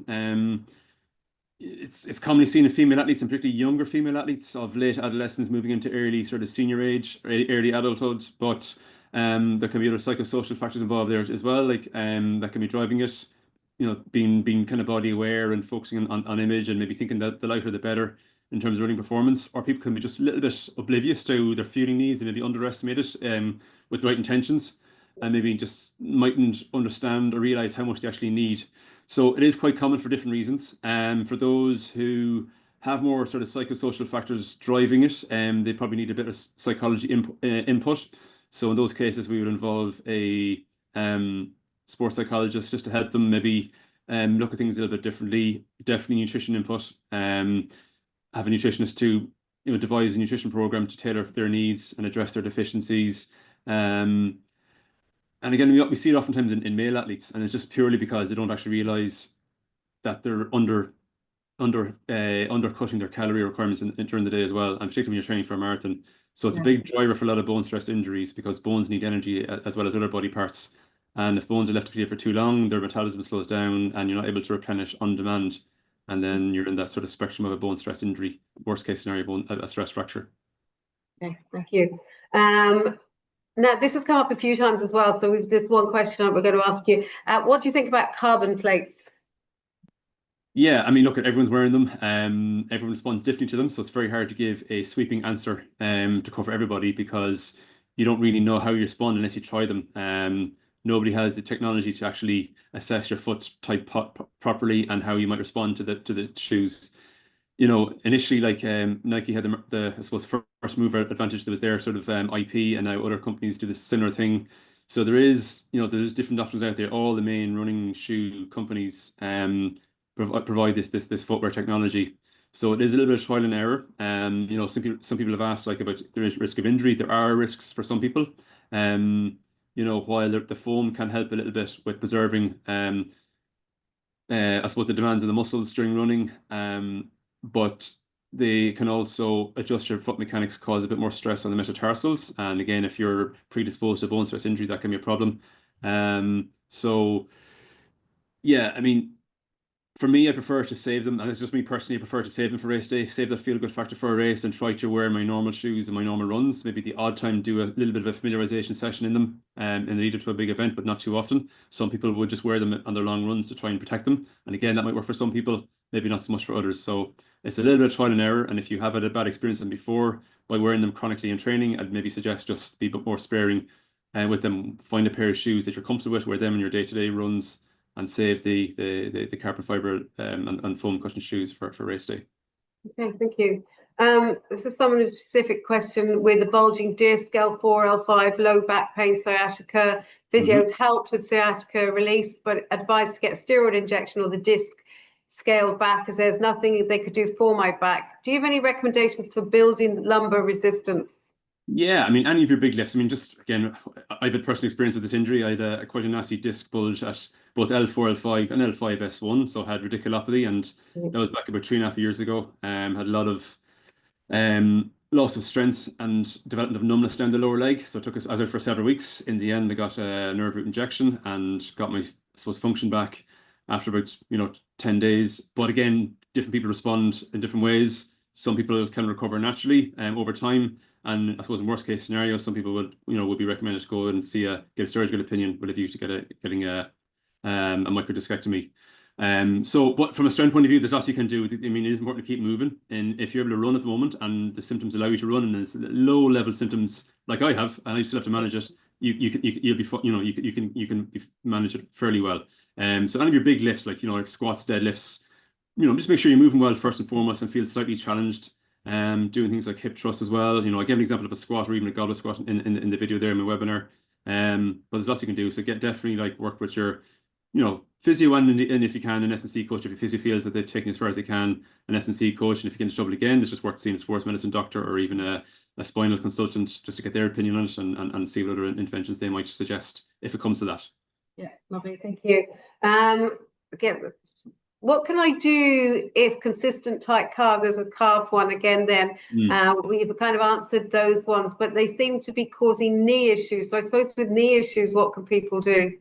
It's commonly seen in female athletes, and particularly younger female athletes of late adolescence moving into early sort of senior age, early adulthood. But there can be other psychosocial factors involved there as well, like that can be driving it. You know, being kind of body aware and focusing on image and maybe thinking that the lighter the better in terms of running performance. Or people can be just a little bit oblivious to their fueling needs and maybe underestimate it with the right intentions, and maybe just mightn't understand or realize how much they actually need. So it is quite common for different reasons. For those who have more sort of psychosocial factors driving it, they probably need a bit of psychology input. So in those cases, we would involve a sports psychologist just to help them maybe look at things a little bit differently. Definitely nutrition input. Have a nutritionist to devise a nutrition program to tailor their needs and address their deficiencies. And again, we see it oftentimes in male athletes, and it's just purely because they don't actually realize that they're undercutting their calorie requirements during the day as well, and particularly when you're training for a marathon. So it's a big driver for a lot of bone stress injuries because bones need energy as well as other body parts. And if bones are left to clear for too long, their metabolism slows down and you're not able to replenish on demand. And then you're in that sort of spectrum of a bone stress injury, worst case scenario, a stress fracture. Okay, thank you. Now, this has come up a few times as well. So we've just one question we're going to ask you. What do you think about carbon plates? Yeah, I mean, look, everyone's wearing them. Everyone responds differently to them. So it's very hard to give a sweeping answer to cover everybody because you don't really know how you respond unless you try them. Nobody has the technology to actually assess your foot type properly and how you might respond to the shoes. You know, initially, like Nike had the I suppose first mover advantage. There was their sort of IP, and now other companies do the similar thing. So there's different options out there. All the main running shoe companies provide this footwear technology. So it is a little bit of trial and error. You know, some people have asked like about the risk of injury. There are risks for some people. You know, while the foam can help a little bit with preserving, I suppose, the demands of the muscles during running, but they can also adjust your foot mechanics, cause a bit more stress on the metatarsals. And again, if you're predisposed to bone stress injury, that can be a problem. So yeah, I mean, for me, I prefer to save them, and it's just me personally, I prefer to save them for race day, save that feel-good factor for a race, and try to wear my normal shoes and my normal runs. Maybe the odd time do a little bit of a familiarization session in them in the lead up to a big event, but not too often. Some people would just wear them on their long runs to try and protect them. And again, that might work for some people, maybe not so much for others. So it's a little bit of trial and error. And if you have had a bad experience with them before by wearing them chronically in training, I'd maybe suggest just be a bit more sparing with them. Find a pair of shoes that you're comfortable with, wear them in your day-to-day runs, and save the carbon fiber and foam cushion shoes for race day. Okay, thank you. This is someone with a specific question with the bulging disc, L4, L5, low back pain, sciatica. Physios helped with sciatica release, but advised to get a steroid injection or the disc scaled back as there's nothing they could do for my back. Do you have any recommendations for building lumbar resistance? Yeah, I mean, any of your big lifts. I mean, just again, I've had personal experience with this injury. I had quite a nasty disc bulge at both L4, L5, and L5, S1, so I had radiculopathy, and that was back about 3.5 years ago. Had a lot of loss of strength and development of numbness down the lower leg. So it took us, I was out for several weeks. In the end, I got a nerve root injection and got my, I suppose, function back after about 10 days. But again, different people respond in different ways. Some people can recover naturally over time. And I suppose in worst case scenario, some people would be recommended to go and get a surgical opinion with a view to getting a microdiscectomy. But from a strength point of view, there's lots you can do. I mean, it is important to keep moving. And if you're able to run at the moment and the symptoms allow you to run, and there's low level symptoms like I have, and I still have to manage it, you can manage it fairly well. So any of your big lifts, like squats, deadlifts, just make sure you're moving well first and foremost and feel slightly challenged. Doing things like hip thrusts as well. I gave an example of a squat or even a goblet squat in the video there in my webinar. But there's lots you can do. So definitely work with your physio and if you can an S&C coach, if your physio feels that they've taken as far as they can, an S&C coach, and if you get into trouble again, it's just worth seeing a sports medicine doctor or even a spinal consultant just to get their opinion on it and see what other interventions they might suggest if it comes to that. Yeah, lovely, thank you. Again, what can I do if consistent tight calves? There's a calf one again then. We've kind of answered those ones, but they seem to be causing knee issues. So I suppose with knee issues, what can people do?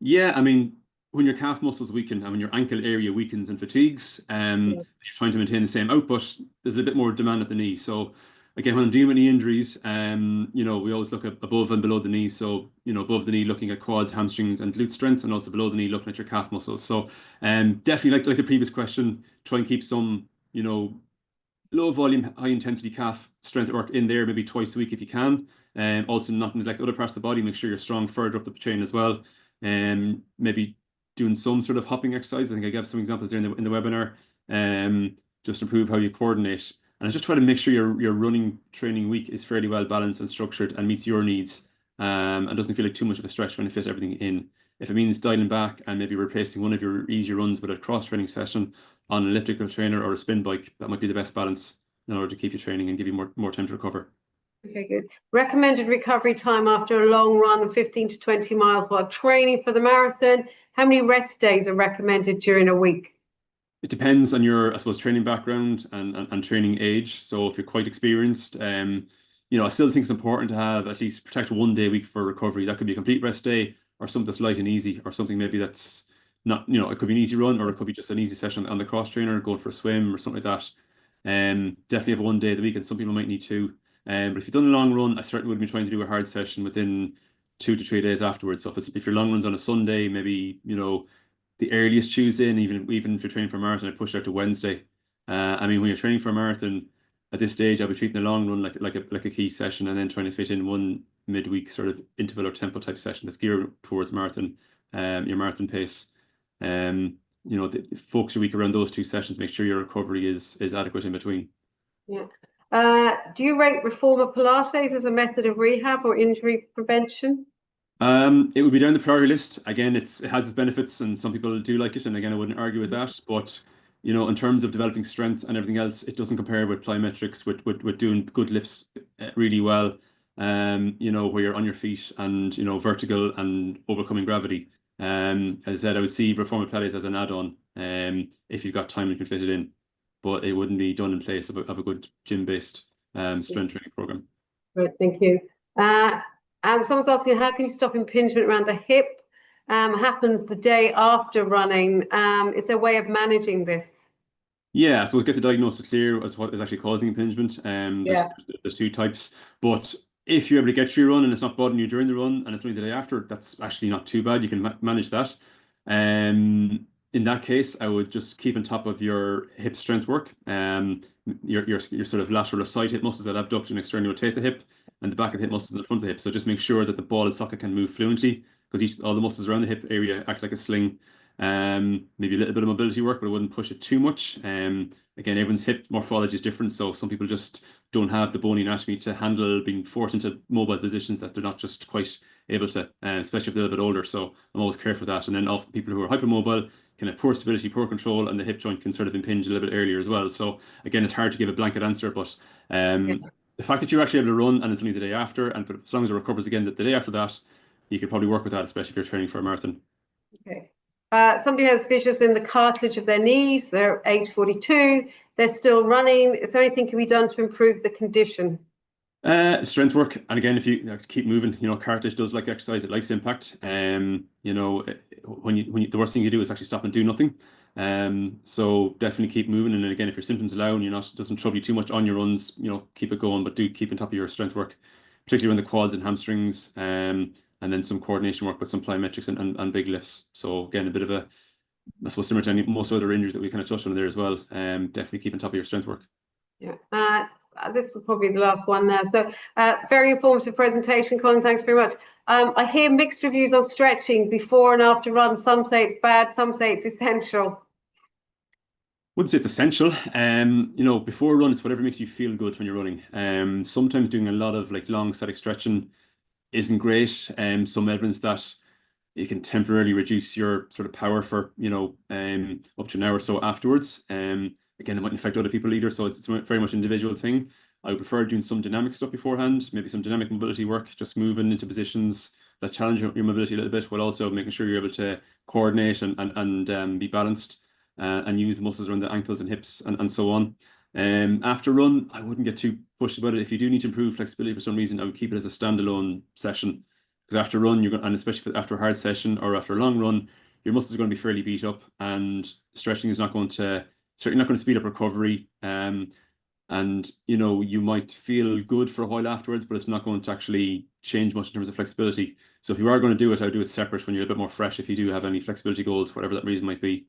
Yeah, I mean, when your calf muscles weaken and when your ankle area weakens and fatigues, you're trying to maintain the same output, there's a bit more demand at the knee. So again, when I'm dealing with knee injuries, we always look at above and below the knee. So, above the knee, looking at quads, hamstrings, and glute strength, and also below the knee, looking at your calf muscles. So, definitely like the previous question, try and keep some, low volume, high intensity calf strength work in there, maybe twice a week if you can. Also not neglect other parts of the body. Make sure you're strong further up the chain as well. Maybe doing some sort of hopping exercise. I think I gave some examples there in the webinar. Just improve how you coordinate. And I just try to make sure your running training week is fairly well balanced and structured and meets your needs and doesn't feel like too much of a stretch when you fit everything in. If it means dialing back and maybe replacing one of your easier runs with a cross-training session on an elliptical trainer or a spin bike, that might be the best balance in order to keep you training and give you more time to recover. Okay, good. Recommended recovery time after a long run of 15 to 20 miles while training for the marathon. How many rest days are recommended during a week? It depends on your, I suppose, training background and training age. So if you're quite experienced, I still think it's important to have at least protect 1 day a week for recovery. That could be a complete rest day or something that's light and easy, or something maybe that's not, it could be an easy run, or it could be just an easy session on the cross trainer, going for a swim or something like that. Definitely have 1 day of the week, and some people might need 2. But if you've done a long run, I certainly would be trying to do a hard session within 2 to 3 days afterwards. So if your long run's on a Sunday, maybe, the earliest Tuesday, and even if you're training for a marathon, I push out to Wednesday. I mean, when you're training for a marathon, at this stage, I'll be treating the long run like a key session, and then trying to fit in one midweek sort of interval or tempo type session that's geared towards marathon, your marathon pace. Focus your week around those 2 sessions. Make sure your recovery is adequate in between. Yeah. Do you rate reformer Pilates as a method of rehab or injury prevention? It would be down the priority list. Again, it has its benefits, and some people do like it. And again, I wouldn't argue with that. But in terms of developing strength and everything else, it doesn't compare with plyometrics, with doing good lifts really well. Where you're on your feet and vertical and overcoming gravity. As I said, I would see reformer Pilates as an add-on, if you've got time and can fit it in, but it wouldn't be done in place of a good gym-based strength training program. Right, thank you. Someone's asking, how can you stop impingement around the hip? Happens the day after running. Is there a way of managing this? Yeah, so let's get the diagnosis clear as what is actually causing impingement. There's two types, but if you're able to get through your run and it's not bothering you during the run and it's only the day after, that's actually not too bad. You can manage that. In that case, I would just keep on top of your hip strength work. Your sort of lateral or side hip muscles that abduct and externally rotate the hip, and the back of the hip muscles in the front of the hip. So just make sure that the ball and socket can move fluently, because all the muscles around the hip area act like a sling. Maybe a little bit of mobility work, but I wouldn't push it too much. Again, everyone's hip morphology is different, so some people just don't have the bony anatomy to handle being forced into mobile positions that they're not just quite able to, especially if they're a little bit older. So I'm always careful with that. And then often people who are hypermobile can have poor stability, poor control, and the hip joint can sort of impinge a little bit earlier as well. So again, it's hard to give a blanket answer, but the fact that you're actually able to run and it's only the day after, and as long as it recovers again the day after that, you could probably work with that, especially if you're training for a marathon. Okay. Somebody has fissures in the cartilage of their knees. They're age 42. They're still running. Is there anything can be done to improve the condition? Strength work, and again, if you keep moving, cartilage does like exercise. It likes impact. When the worst thing you do is actually stop and do nothing. So definitely keep moving. And then again, if your symptoms allow and doesn't trouble you too much on your runs, keep it going. But do keep on top of your strength work, particularly around the quads and hamstrings. And then some coordination work with some plyometrics and big lifts. So again, a bit of I suppose similar to most other injuries that we kind of touched on there as well. Definitely keep on top of your strength work. Yeah. This is probably the last one now. So very informative presentation, Colin. Thanks very much. I hear mixed reviews on stretching before and after runs. Some say it's bad, some say it's essential. Wouldn't say it's essential. Before a run, it's whatever makes you feel good when you're running. Sometimes doing a lot of long static stretching isn't great. Some evidence that it can temporarily reduce your sort of power for up to an hour or so afterwards. Again, it mightn't affect other people either, so it's very much an individual thing. I would prefer doing some dynamic stuff beforehand, maybe some dynamic mobility work, just moving into positions that challenge your mobility a little bit, while also making sure you're able to coordinate and be balanced, and use the muscles around the ankles and hips and so on. After run, I wouldn't get too pushed about it. If you do need to improve flexibility for some reason, I would keep it as a standalone session, because after run, and especially after a hard session or after a long run, your muscles are going to be fairly beat up, and stretching is certainly not going to speed up recovery. And you might feel good for a while afterwards, but it's not going to actually change much in terms of flexibility. So if you are going to do it, I would do it separate when you're a bit more fresh, if you do have any flexibility goals, whatever that reason might be.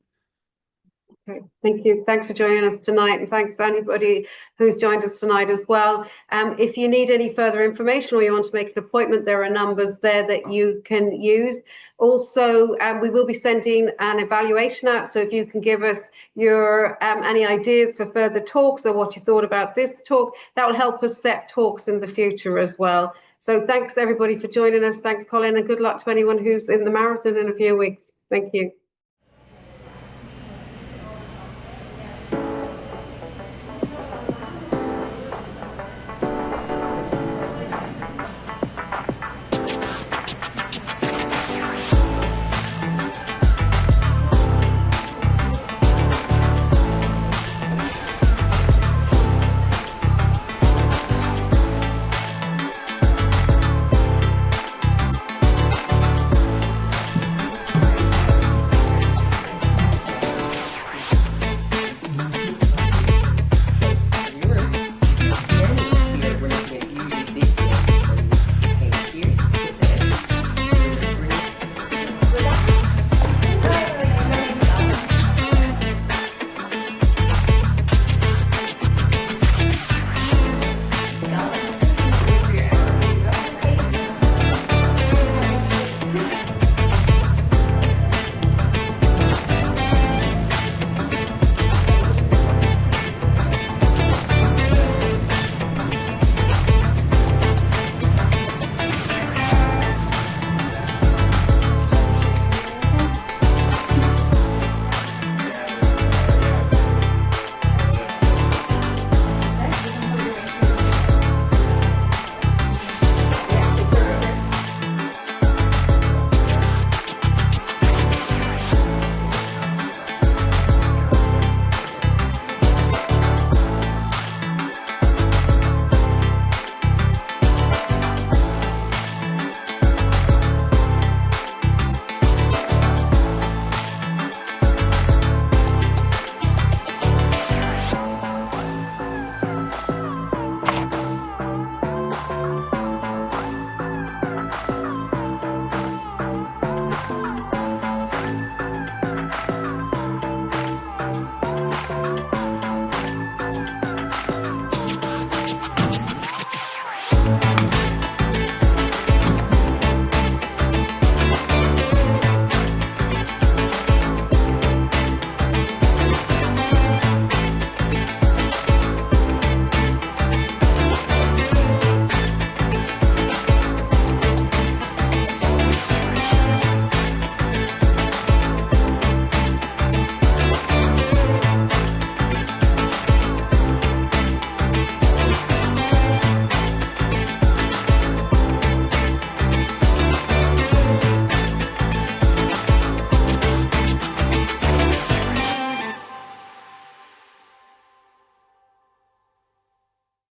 Okay, thank you. Thanks for joining us tonight, and thanks to anybody who's joined us tonight as well. If you need any further information or you want to make an appointment, there are numbers there that you can use. Also, we will be sending an evaluation out, so if you can give us your any ideas for further talks or what you thought about this talk, that will help us set talks in the future as well. So thanks everybody for joining us. Thanks, Colin, and good luck to anyone who's in the marathon in a few weeks. Thank you.